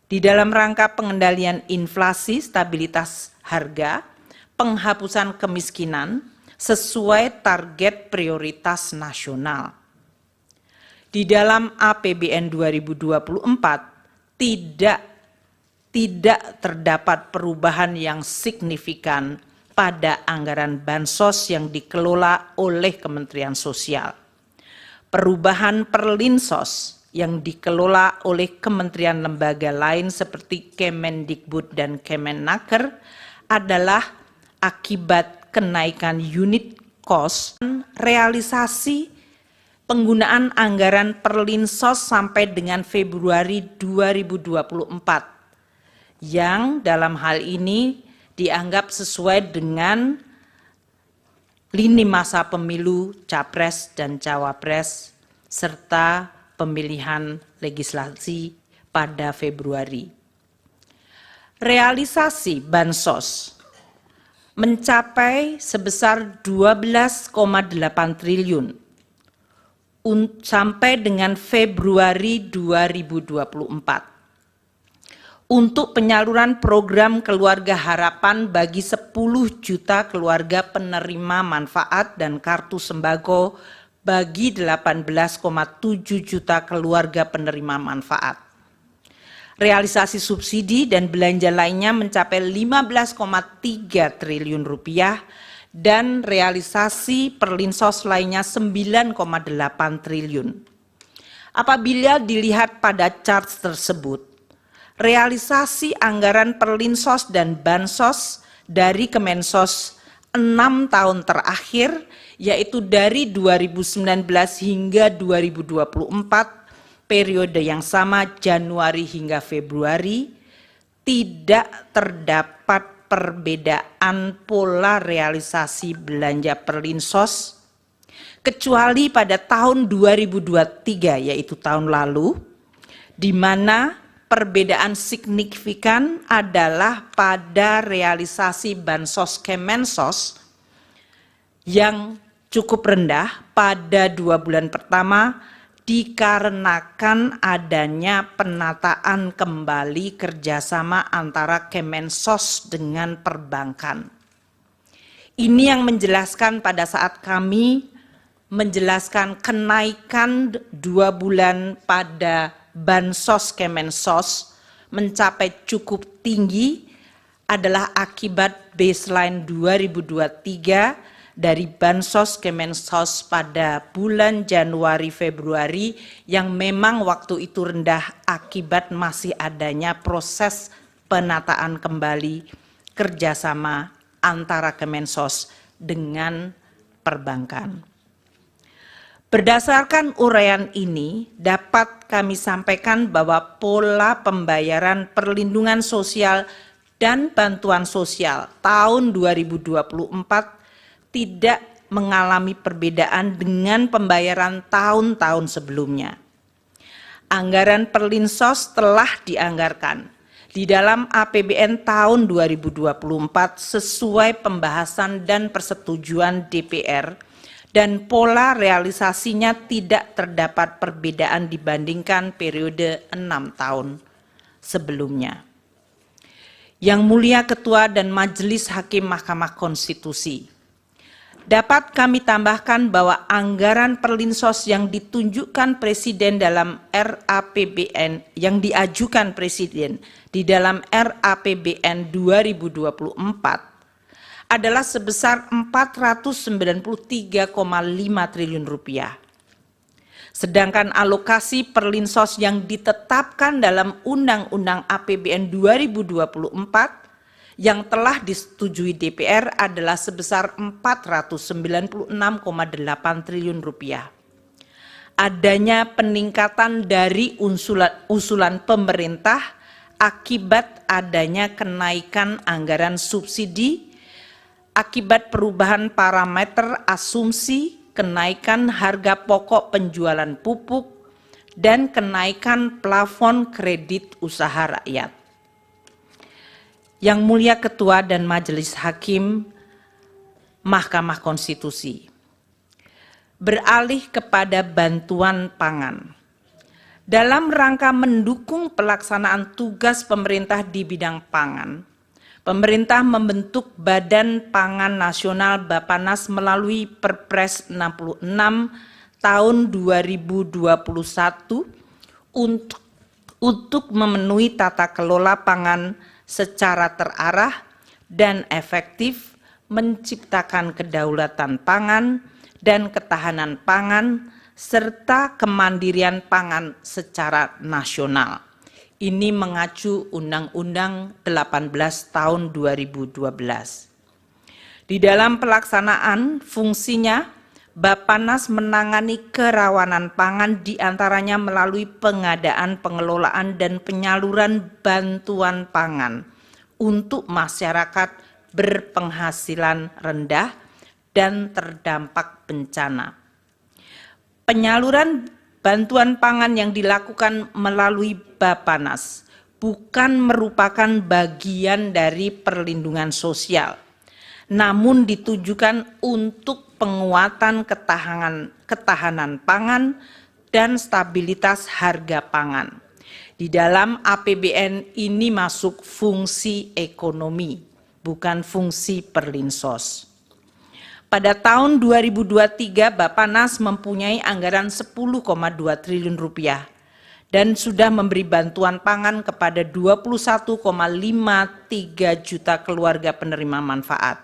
di dalam rangka pengendalian inflasi, stabilitas harga, penghapusan kemiskinan sesuai target prioritas nasional. Di dalam APBN 2024 tidak terdapat perubahan yang signifikan pada anggaran bansos yang dikelola oleh Kementerian Sosial. Perubahan perlinsos yang dikelola oleh kementerian lembaga lain seperti Kemendikbud dan Kemenaker adalah akibat kenaikan unit cost. Realisasi penggunaan anggaran perlinsos sampai dengan Februari 2024 yang dalam hal ini dianggap sesuai dengan lini masa pemilu Capres dan Cawapres serta pemilihan legislasi pada Februari. Realisasi bansos mencapai sebesar 12,8 triliun sampai dengan Februari 2024. Untuk penyaluran program Keluarga Harapan bagi 10 juta keluarga penerima manfaat dan kartu sembako bagi 18,7 juta keluarga penerima manfaat. Realisasi subsidi dan belanja lainnya mencapai 15,3 triliun rupiah dan realisasi perlinsos lainnya 9,8 triliun. Apabila dilihat pada chart tersebut, realisasi anggaran perlinsos dan bansos dari Kemensos 6 tahun terakhir, yaitu dari 2019 hingga 2024, periode yang sama Januari hingga Februari, tidak terdapat perbedaan pola realisasi belanja perlinsos, kecuali pada tahun 2023, yaitu tahun lalu, di mana perbedaan signifikan adalah pada realisasi Bansos Kemensos yang cukup rendah pada 2 bulan pertama dikarenakan adanya penataan kembali kerjasama antara Kemensos dengan perbankan. Ini yang menjelaskan pada saat kami menjelaskan kenaikan 2 bulan pada Bansos Kemensos mencapai cukup tinggi adalah akibat baseline 2023 dari Bansos Kemensos pada bulan Januari-Februari yang memang waktu itu rendah akibat masih adanya proses penataan kembali kerjasama antara Kemensos dengan perbankan. Berdasarkan uraian ini, dapat kami sampaikan bahwa pola pembayaran perlindungan sosial dan bantuan sosial tahun 2024 tidak mengalami perbedaan dengan pembayaran tahun-tahun sebelumnya. Anggaran Perlinsos telah dianggarkan di dalam APBN tahun 2024 sesuai pembahasan dan persetujuan DPR, dan pola realisasinya tidak terdapat perbedaan dibandingkan periode 6 tahun sebelumnya. Yang Mulia Ketua dan Majelis Hakim Mahkamah Konstitusi, dapat kami tambahkan bahwa anggaran Perlinsos yang ditunjukkan Presiden dalam RAPBN, yang diajukan Presiden di dalam RAPBN 2024 adalah sebesar 493,5 triliun rupiah. Sedangkan alokasi Perlinsos yang ditetapkan dalam Undang-Undang APBN 2024 yang telah disetujui DPR adalah sebesar 496,8 triliun rupiah. Adanya peningkatan dari usulan pemerintah akibat adanya kenaikan anggaran subsidi, akibat perubahan parameter asumsi, kenaikan harga pokok penjualan pupuk, dan kenaikan plafon kredit usaha rakyat. Yang Mulia Ketua dan Majelis Hakim Mahkamah Konstitusi, beralih kepada bantuan pangan. Dalam rangka mendukung pelaksanaan tugas pemerintah di bidang pangan, pemerintah membentuk Badan Pangan Nasional Bappenas melalui Perpres 66 tahun 2021 untuk memenuhi tata kelola pangan secara terarah dan efektif, menciptakan kedaulatan pangan dan ketahanan pangan, serta kemandirian pangan secara nasional. Ini mengacu Undang-Undang 18 tahun 2012. Di dalam pelaksanaan fungsinya, Bappenas menangani kerawanan pangan diantaranya melalui pengadaan, pengelolaan, dan penyaluran bantuan pangan untuk masyarakat berpenghasilan rendah dan terdampak bencana. Penyaluran bantuan pangan yang dilakukan melalui Bappenas bukan merupakan bagian dari perlindungan sosial, namun ditujukan untuk penguatan ketahanan pangan dan stabilitas harga pangan. Di dalam APBN ini masuk fungsi ekonomi, bukan fungsi Perlinsos. Pada tahun 2023, Bappenas mempunyai anggaran 10,2 triliun rupiah dan sudah memberi bantuan pangan kepada 21,53 juta keluarga penerima manfaat.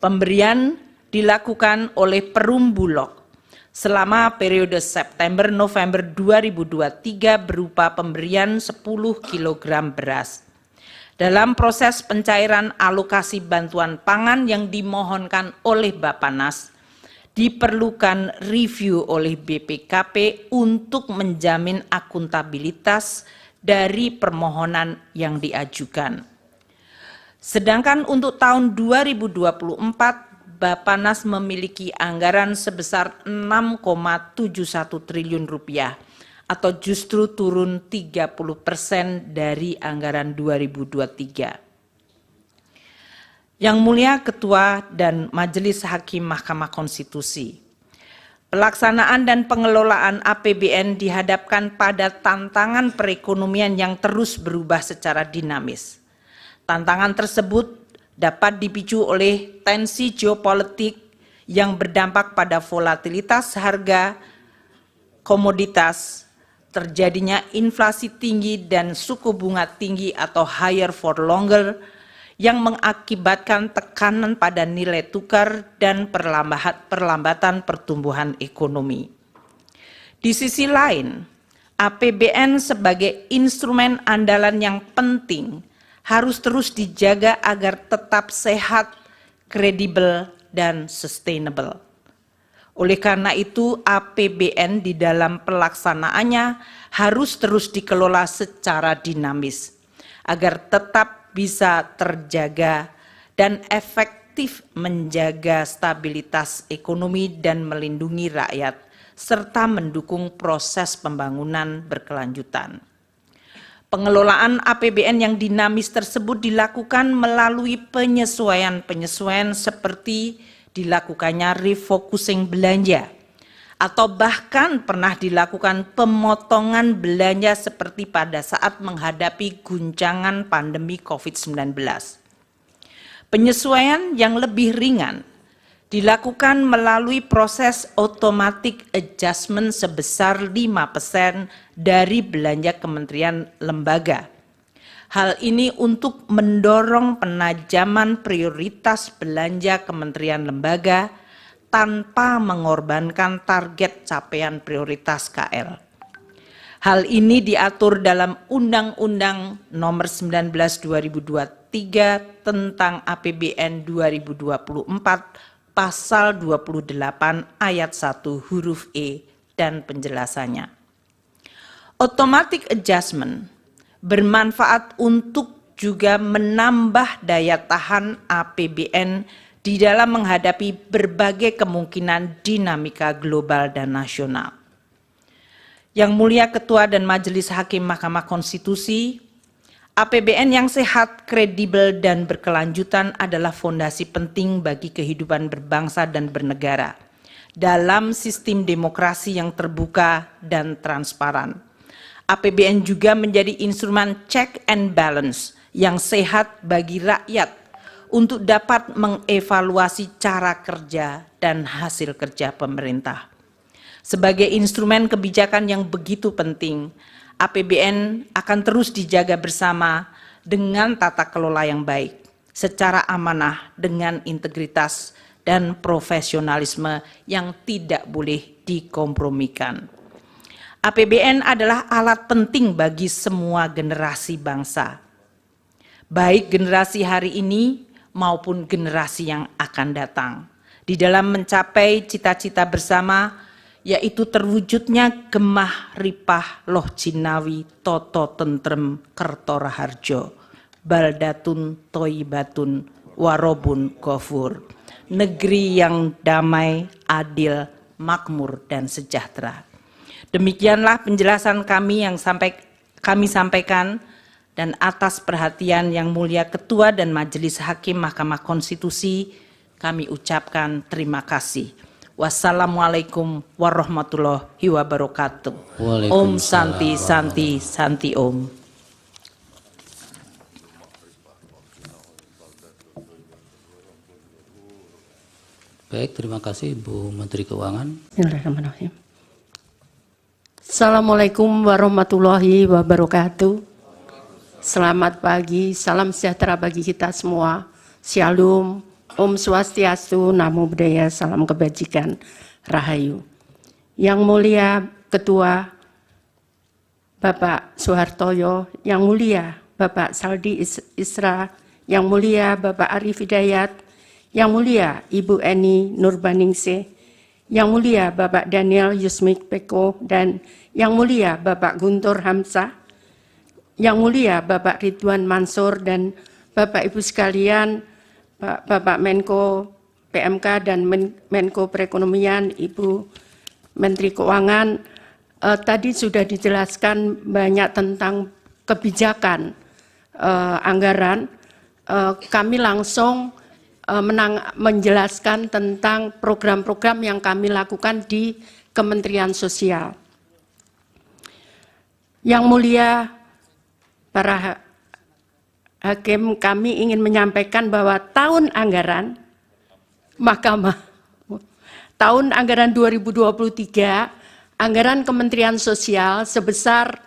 Pemberian dilakukan oleh Perum Bulog selama periode September-November 2023 berupa pemberian 10 kg beras. Dalam proses pencairan alokasi bantuan pangan yang dimohonkan oleh Bappenas, diperlukan review oleh BPKP untuk menjamin akuntabilitas dari permohonan yang diajukan. Sedangkan untuk tahun 2024, Bappenas memiliki anggaran sebesar 6,71 triliun rupiah atau justru turun 30% dari anggaran 2023. Yang Mulia Ketua dan Majelis Hakim Mahkamah Konstitusi, pelaksanaan dan pengelolaan APBN dihadapkan pada tantangan perekonomian yang terus berubah secara dinamis. Tantangan tersebut dapat dipicu oleh tensi geopolitik yang berdampak pada volatilitas harga komoditas, terjadinya inflasi tinggi dan suku bunga tinggi atau higher for longer yang mengakibatkan tekanan pada nilai tukar dan perlambatan pertumbuhan ekonomi. Di sisi lain, APBN sebagai instrumen andalan yang penting harus terus dijaga agar tetap sehat, kredibel, dan sustainable. Oleh karena itu, APBN di dalam pelaksanaannya harus terus dikelola secara dinamis, agar tetap bisa terjaga dan efektif menjaga stabilitas ekonomi dan melindungi rakyat, serta mendukung proses pembangunan berkelanjutan. Pengelolaan APBN yang dinamis tersebut dilakukan melalui penyesuaian-penyesuaian seperti dilakukannya refocusing belanja, atau bahkan pernah dilakukan pemotongan belanja seperti pada saat menghadapi guncangan pandemi COVID-19. Penyesuaian yang lebih ringan dilakukan melalui proses automatic adjustment sebesar 5% dari belanja kementerian lembaga. Hal ini untuk mendorong penajaman prioritas belanja kementerian lembaga tanpa mengorbankan target capaian prioritas KL. Hal ini diatur dalam Undang-Undang Nomor 19 2023 tentang APBN 2024 Pasal 28 ayat 1 huruf E dan penjelasannya. Automatic adjustment bermanfaat untuk juga menambah daya tahan APBN di dalam menghadapi berbagai kemungkinan dinamika global dan nasional. Yang Mulia Ketua dan Majelis Hakim Mahkamah Konstitusi, APBN yang sehat, kredibel, dan berkelanjutan adalah fondasi penting bagi kehidupan berbangsa dan bernegara dalam sistem demokrasi yang terbuka dan transparan. APBN juga menjadi instrumen check and balance yang sehat bagi rakyat untuk dapat mengevaluasi cara kerja dan hasil kerja pemerintah. Sebagai instrumen kebijakan yang begitu penting, APBN akan terus dijaga bersama dengan tata kelola yang baik, secara amanah dengan integritas dan profesionalisme yang tidak boleh dikompromikan. APBN adalah alat penting bagi semua generasi bangsa, baik generasi hari ini maupun generasi yang akan datang, di dalam mencapai cita-cita bersama, yaitu terwujudnya gemah ripah loh jinawi toto tentrem kerto raharjo, baldatun toibatun warobun ghafur, negeri yang damai, adil, makmur, dan sejahtera. Demikianlah penjelasan kami yang kami sampaikan, dan atas perhatian Yang Mulia Ketua dan Majelis Hakim Mahkamah Konstitusi, kami ucapkan terima kasih. Wassalamualaikum warahmatullahi wabarakatuh. Om Santi Santi Santi Om. Baik, terima kasih Bu Menteri Keuangan. Bismillahirrahmanirrahim. Assalamualaikum warahmatullahi wabarakatuh. Selamat pagi, salam sejahtera bagi kita semua. Shalom, Om Swastiastu, Namo Buddhaya, salam kebajikan, Rahayu. Yang Mulia Ketua Bapak Soehartoyo, Yang Mulia Bapak Saldi Isra, Yang Mulia Bapak Arif Hidayat, Yang Mulia Ibu Eni Nurbaningsih, Yang Mulia Bapak Daniel Yusmik Peko, dan Yang Mulia Bapak Guntur Hamzah, Yang Mulia Bapak Ridwan Mansur, dan Bapak Ibu sekalian, Bapak Menko PMK dan Menko Perekonomian, Ibu Menteri Keuangan, tadi sudah dijelaskan banyak tentang kebijakan anggaran. Kami langsung menjelaskan tentang program-program yang kami lakukan di Kementerian Sosial. Yang mulia para hakim, kami ingin menyampaikan bahwa tahun anggaran tahun anggaran 2023, anggaran Kementerian Sosial sebesar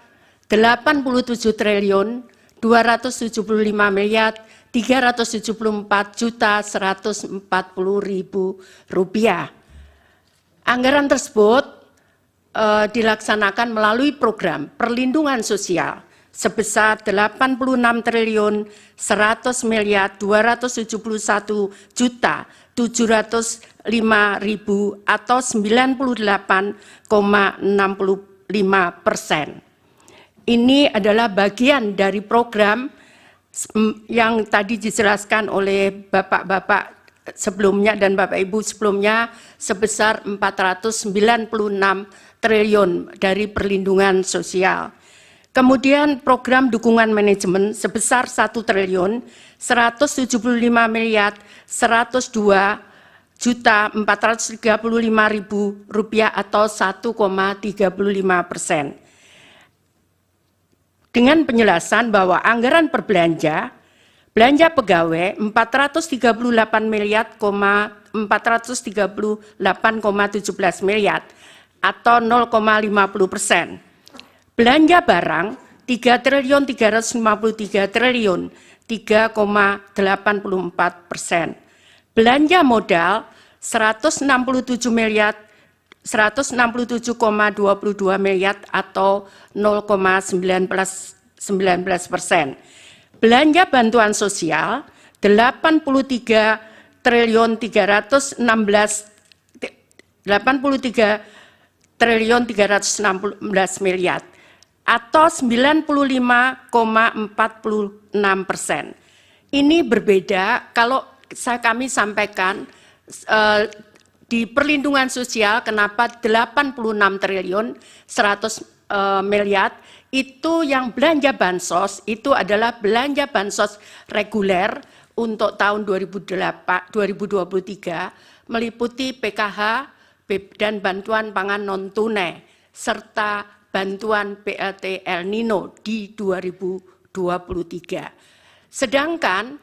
87 triliun 275 miliar 374.140.000 rupiah. Anggaran tersebut dilaksanakan melalui program perlindungan sosial sebesar 86 triliun 100 miliar 271.705.000 atau 98,65%. Ini adalah bagian dari program yang tadi dijelaskan oleh Bapak-Bapak sebelumnya dan Bapak Ibu sebelumnya sebesar 496 triliun dari perlindungan sosial. Kemudian program dukungan manajemen sebesar 1 triliun 175 miliar 102.435.000 rupiah atau 1,35%. Dengan penjelasan bahwa anggaran berbelanja, belanja pegawai 438 miliar 438,17 miliar atau 0,50%. Belanja barang 3 triliun 353 triliun 3,84%. Belanja modal 167 miliar 167,22 miliar atau 0,19%. Belanja bantuan sosial 83 triliun 316 miliar atau 95,46%. Ini berbeda kalau kami sampaikan di perlindungan sosial kenapa 86 triliun 100 miliar itu yang belanja bansos itu adalah belanja bansos reguler untuk tahun 2023 meliputi PKH dan bantuan pangan non tunai serta bantuan BLT El Nino di 2023. Sedangkan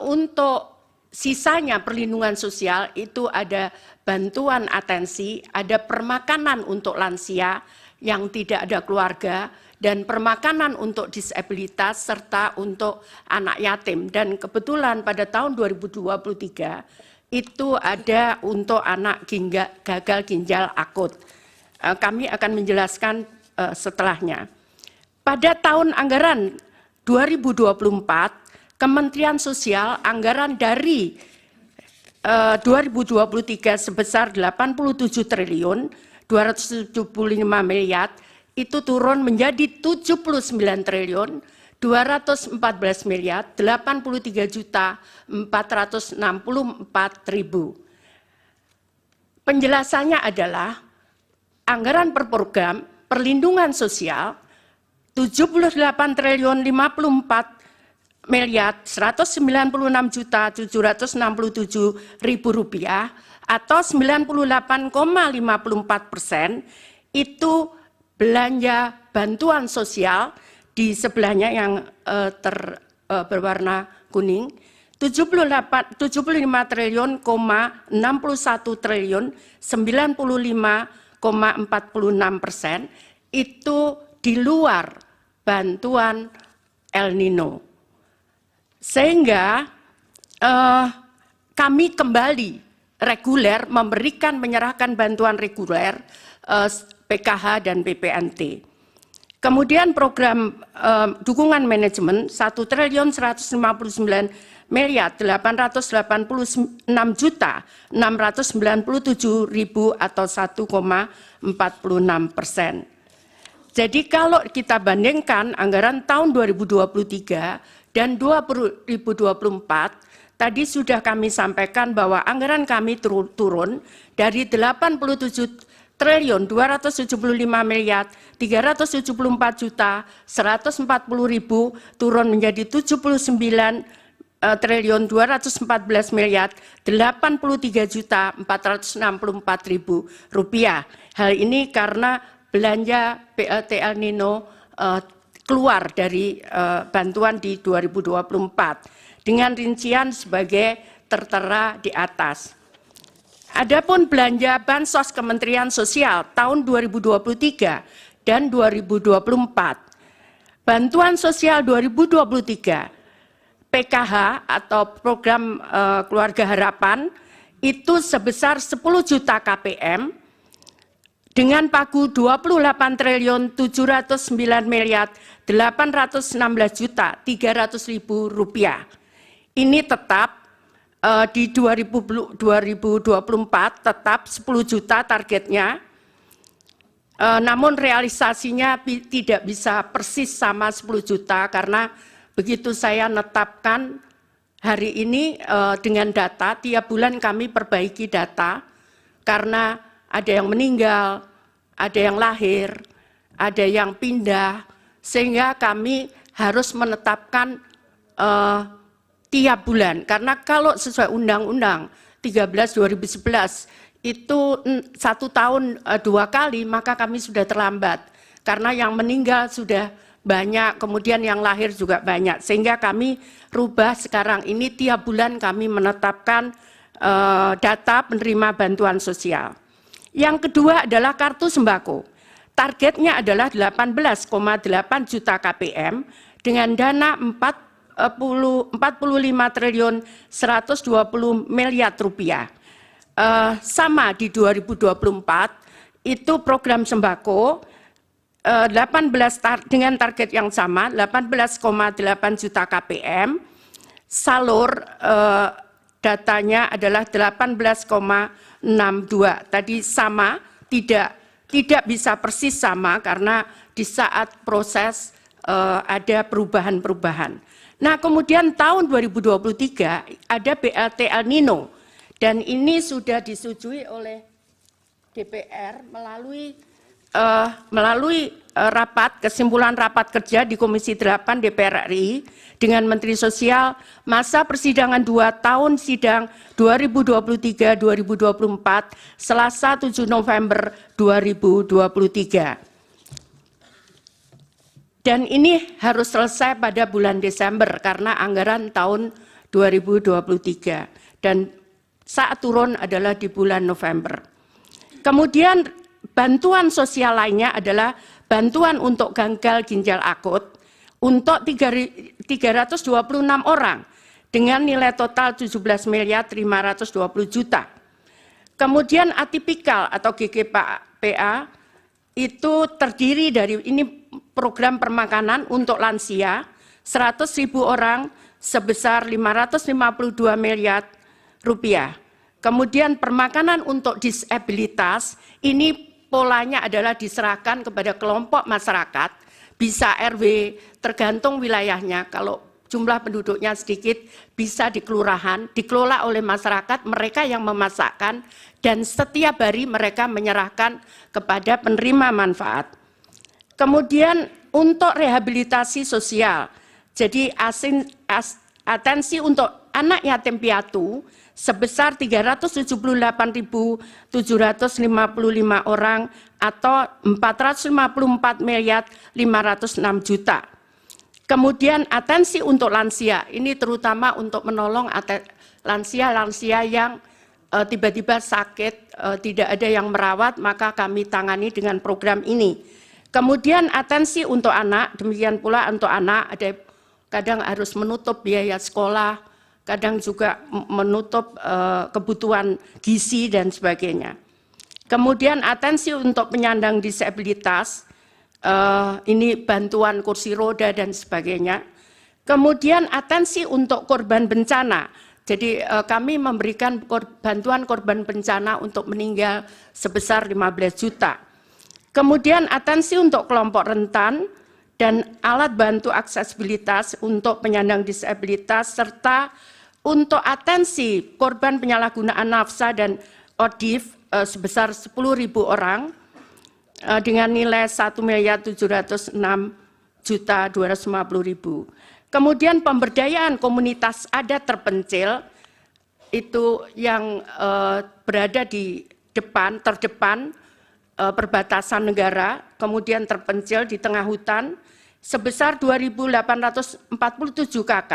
untuk sisanya perlindungan sosial itu ada bantuan atensi, ada permakanan untuk lansia yang tidak ada keluarga, dan permakanan untuk disabilitas serta untuk anak yatim. Dan kebetulan pada tahun 2023 itu ada untuk anak gagal ginjal akut. Kami akan menjelaskan setelahnya. Pada tahun anggaran 2024, Kementerian Sosial anggaran dari 2023 sebesar 87 triliun 275 miliar itu turun menjadi 79 triliun 214 miliar 83.464.000. Penjelasannya adalah anggaran per program perlindungan sosial 78 triliun 54 miliar 196.767.000 rupiah atau 98,54% itu belanja bantuan sosial di sebelahnya yang berwarna kuning 75 triliun 61 triliun 95,46% itu di luar bantuan El Nino. Sehingga kami kembali reguler menyerahkan bantuan reguler PKH dan BPNT. Kemudian program dukungan manajemen 1.159 miliar 886.697.000 atau 1,46%. Jadi kalau kita bandingkan anggaran tahun 2023 dan 2024, tadi sudah kami sampaikan bahwa anggaran kami turun dari 87 triliun 275 miliar 374 juta 140.000 turun menjadi 79 triliun 214 miliar 83 juta 464.000 rupiah. Hal ini karena belanja BLT El Nino keluar dari bantuan di 2024 dengan rincian sebagai tertera di atas. Adapun belanja Bansos Kementerian Sosial tahun 2023 dan 2024. Bantuan sosial 2023 PKH atau program Keluarga Harapan itu sebesar 10 juta KPM dengan pagu 28 triliun 709 miliar 816 juta 300.000 rupiah. Ini tetap di 2024 tetap 10 juta targetnya, namun realisasinya tidak bisa persis sama 10 juta karena begitu saya netapkan hari ini dengan data, tiap bulan kami perbaiki data karena ada yang meninggal, ada yang lahir, ada yang pindah, sehingga kami harus menetapkan tiap bulan, karena kalau sesuai Undang-Undang 13/2011 itu 1 tahun 2 kali, maka kami sudah terlambat. Karena yang meninggal sudah banyak, kemudian yang lahir juga banyak. Sehingga kami rubah sekarang ini tiap bulan kami menetapkan data penerima bantuan sosial. Yang kedua adalah kartu sembako. Targetnya adalah 18,8 juta KPM dengan dana 45 triliun 120 miliar rupiah. Sama di 2024 itu program sembako 18 dengan target yang sama 18,8 juta KPM. Salur datanya adalah 18,62. Tadi sama, tidak bisa persis sama karena di saat proses ada perubahan-perubahan. Nah, kemudian tahun 2023 ada BLT El Nino dan ini sudah disetujui oleh DPR melalui kesimpulan rapat kerja di Komisi 8 DPR RI dengan Menteri Sosial masa persidangan 2 tahun sidang 2023-2024 Selasa 7 November 2023. Dan ini harus selesai pada bulan Desember karena anggaran tahun 2023 dan saat turun adalah di bulan November. Kemudian bantuan sosial lainnya adalah bantuan untuk gagal ginjal akut untuk 326 orang dengan nilai total 17 miliar 520 juta. Kemudian atipikal atau GGPA itu terdiri dari ini program permakanan untuk lansia 100.000 orang sebesar 552 miliar rupiah. Kemudian permakanan untuk disabilitas ini polanya adalah diserahkan kepada kelompok masyarakat, bisa RW tergantung wilayahnya. Kalau jumlah penduduknya sedikit bisa di kelurahan, dikelola oleh masyarakat, mereka yang memasakkan dan setiap hari mereka menyerahkan kepada penerima manfaat. Kemudian untuk rehabilitasi sosial, jadi atensi untuk anak yatim piatu sebesar 378.755 orang atau 454 miliar 506 juta. Kemudian atensi untuk lansia, ini terutama untuk menolong lansia-lansia yang tiba-tiba sakit, tidak ada yang merawat, maka kami tangani dengan program ini. Kemudian atensi untuk anak, demikian pula untuk anak, ada kadang harus menutup biaya sekolah, kadang juga menutup kebutuhan gizi dan sebagainya. Kemudian atensi untuk penyandang disabilitas, ini bantuan kursi roda dan sebagainya. Kemudian atensi untuk korban bencana, jadi kami memberikan bantuan korban bencana untuk meninggal sebesar 15 juta. Kemudian atensi untuk kelompok rentan dan alat bantu aksesibilitas untuk penyandang disabilitas serta Untuk atensi korban penyalahgunaan nafsa dan ODIF sebesar 10.000 orang dengan nilai 1.706.250.000. Kemudian pemberdayaan komunitas adat terpencil itu yang berada di terdepan perbatasan negara, kemudian terpencil di tengah hutan sebesar 2.847 KK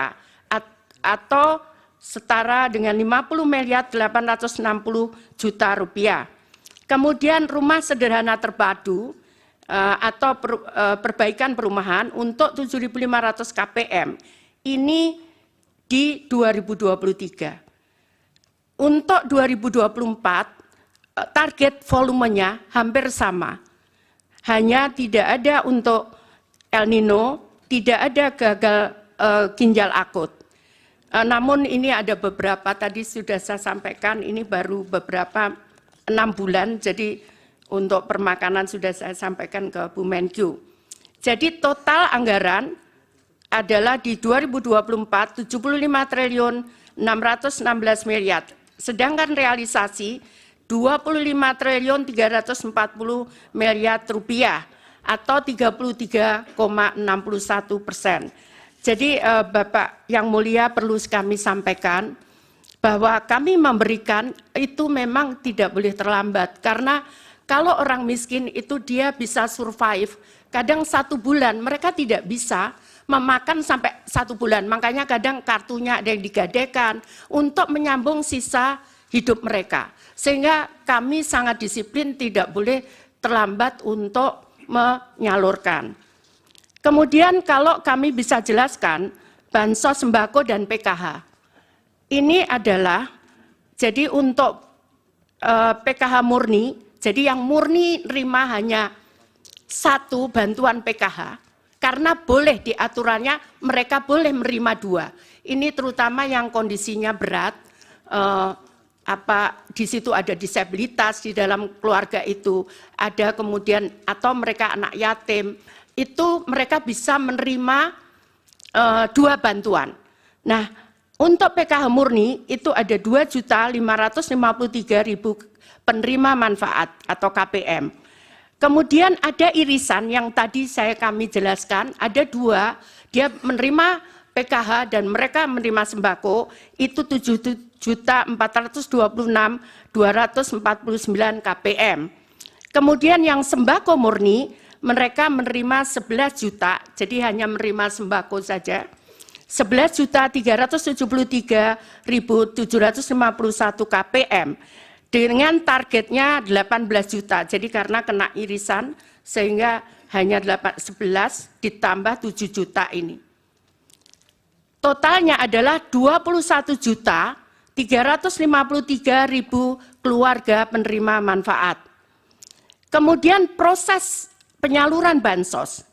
atau setara dengan 50.860 juta rupiah. Kemudian rumah sederhana terpadu atau perbaikan perumahan untuk 7.500 KPM ini di 2023. Untuk 2024 target volumenya hampir sama. Hanya tidak ada untuk El Nino, tidak ada gagal ginjal akut. Namun ini ada beberapa, tadi sudah saya sampaikan, ini baru beberapa 6 bulan, jadi untuk permakanan sudah saya sampaikan ke Bu Menkyu. Jadi total anggaran adalah di 2024 75 triliun 616 miliar, sedangkan realisasi 25 triliun 340 miliar rupiah atau 33,61%. Jadi Bapak yang mulia perlu kami sampaikan bahwa kami memberikan itu memang tidak boleh terlambat, karena kalau orang miskin itu dia bisa survive, kadang 1 bulan mereka tidak bisa memakan sampai 1 bulan, makanya kadang kartunya ada yang digadekan untuk menyambung sisa hidup mereka. Sehingga kami sangat disiplin, tidak boleh terlambat untuk menyalurkan. Kemudian kalau kami bisa jelaskan, bansos sembako dan PKH. Ini adalah, jadi untuk PKH murni, jadi yang murni nerima hanya 1 bantuan PKH, karena boleh di aturannya mereka boleh menerima 2. Ini terutama yang kondisinya berat, di situ ada disabilitas di dalam keluarga itu, ada kemudian atau mereka anak yatim, itu mereka bisa menerima 2 bantuan. Nah, untuk PKH murni itu ada 2.553.000 penerima manfaat atau KPM. Kemudian ada irisan yang tadi kami jelaskan, ada 2, dia menerima PKH dan mereka menerima sembako itu 7.426.249 KPM. Kemudian yang sembako murni mereka menerima 11 juta, jadi hanya menerima sembako saja. 11.373.751 KPM dengan targetnya 18 juta. Jadi karena kena irisan sehingga hanya 11 ditambah 7 juta ini. Totalnya adalah 21.353.000 keluarga penerima manfaat. Kemudian proses penyaluran bansos,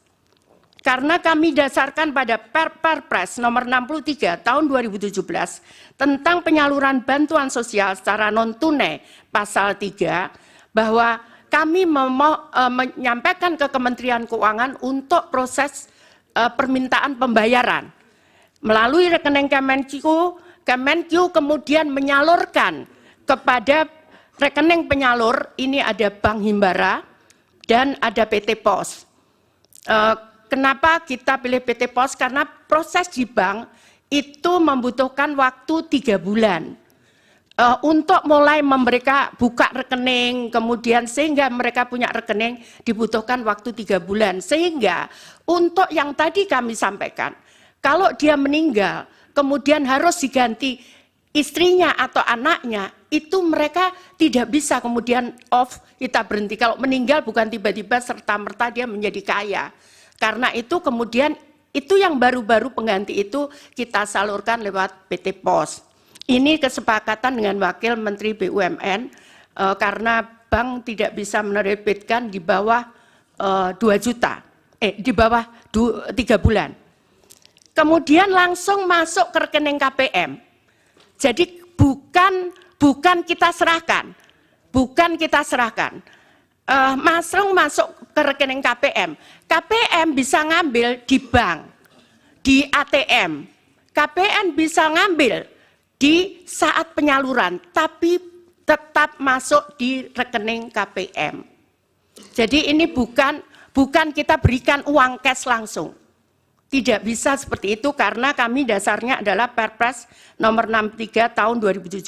karena kami dasarkan pada Perpres nomor 63 tahun 2017 tentang penyaluran bantuan sosial secara non-tunai pasal 3, bahwa kami menyampaikan ke Kementerian Keuangan untuk proses permintaan pembayaran. Melalui rekening Kemenkyu kemudian menyalurkan kepada rekening penyalur, ini ada Bank Himbara dan ada PT Pos. Kenapa kita pilih PT Pos? Karena proses di bank itu membutuhkan waktu 3 bulan. Untuk mulai mereka buka rekening, kemudian sehingga mereka punya rekening dibutuhkan waktu 3 bulan. Sehingga untuk yang tadi kami sampaikan, kalau dia meninggal, kemudian harus diganti istrinya atau anaknya, itu mereka tidak bisa kemudian off, kita berhenti. Kalau meninggal bukan tiba-tiba serta-merta dia menjadi kaya. Karena itu kemudian itu yang baru-baru pengganti itu kita salurkan lewat PT Pos. Ini kesepakatan dengan Wakil Menteri BUMN karena bank tidak bisa menerbitkan di bawah 2 juta, di bawah 3 bulan. Kemudian langsung masuk ke rekening KPM. Jadi bukan kita serahkan, masuk ke rekening KPM. KPM bisa ngambil di bank, di ATM. KPM bisa ngambil di saat penyaluran, tapi tetap masuk di rekening KPM. Jadi ini bukan kita berikan uang cash langsung. Tidak bisa seperti itu karena kami dasarnya adalah Perpres nomor 63 tahun 2017.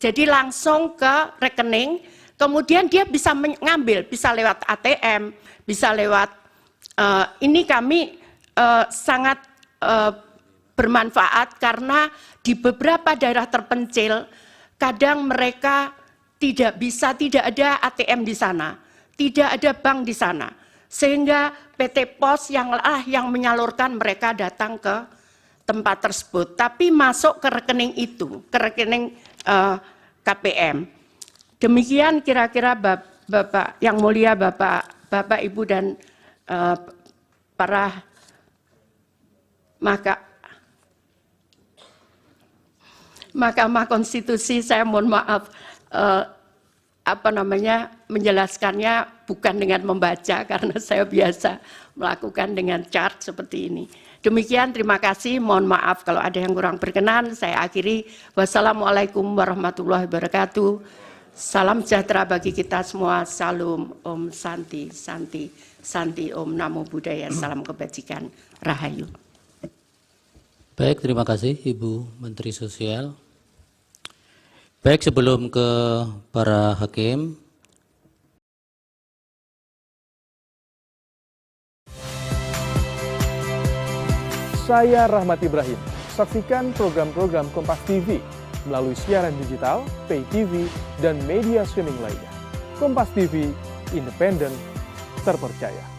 Jadi langsung ke rekening, kemudian dia bisa mengambil, bisa lewat ATM, bisa lewat, ini kami sangat bermanfaat karena di beberapa daerah terpencil, kadang mereka tidak ada ATM di sana, tidak ada bank di sana. Sehingga PT Pos yang menyalurkan mereka datang ke tempat tersebut, tapi masuk ke rekening itu, ke rekening KPM. Demikian kira-kira Bapak yang mulia, Bapak Ibu dan para Mahkamah Konstitusi, saya mohon maaf menjelaskannya bukan dengan membaca karena saya biasa melakukan dengan chart seperti ini. Demikian, terima kasih. Mohon maaf kalau ada yang kurang berkenan. Saya akhiri. Wassalamualaikum warahmatullahi wabarakatuh. Salam sejahtera bagi kita semua. Salam, Om Santi, Santi, Santi, Om Namo Buddhaya. Salam kebajikan. Rahayu. Baik, terima kasih Ibu Menteri Sosial. Baik, sebelum ke para hakim, saya Rahmat Ibrahim. Saksikan program-program Kompas TV melalui siaran digital, pay TV, dan media streaming lainnya. Kompas TV, independen, terpercaya.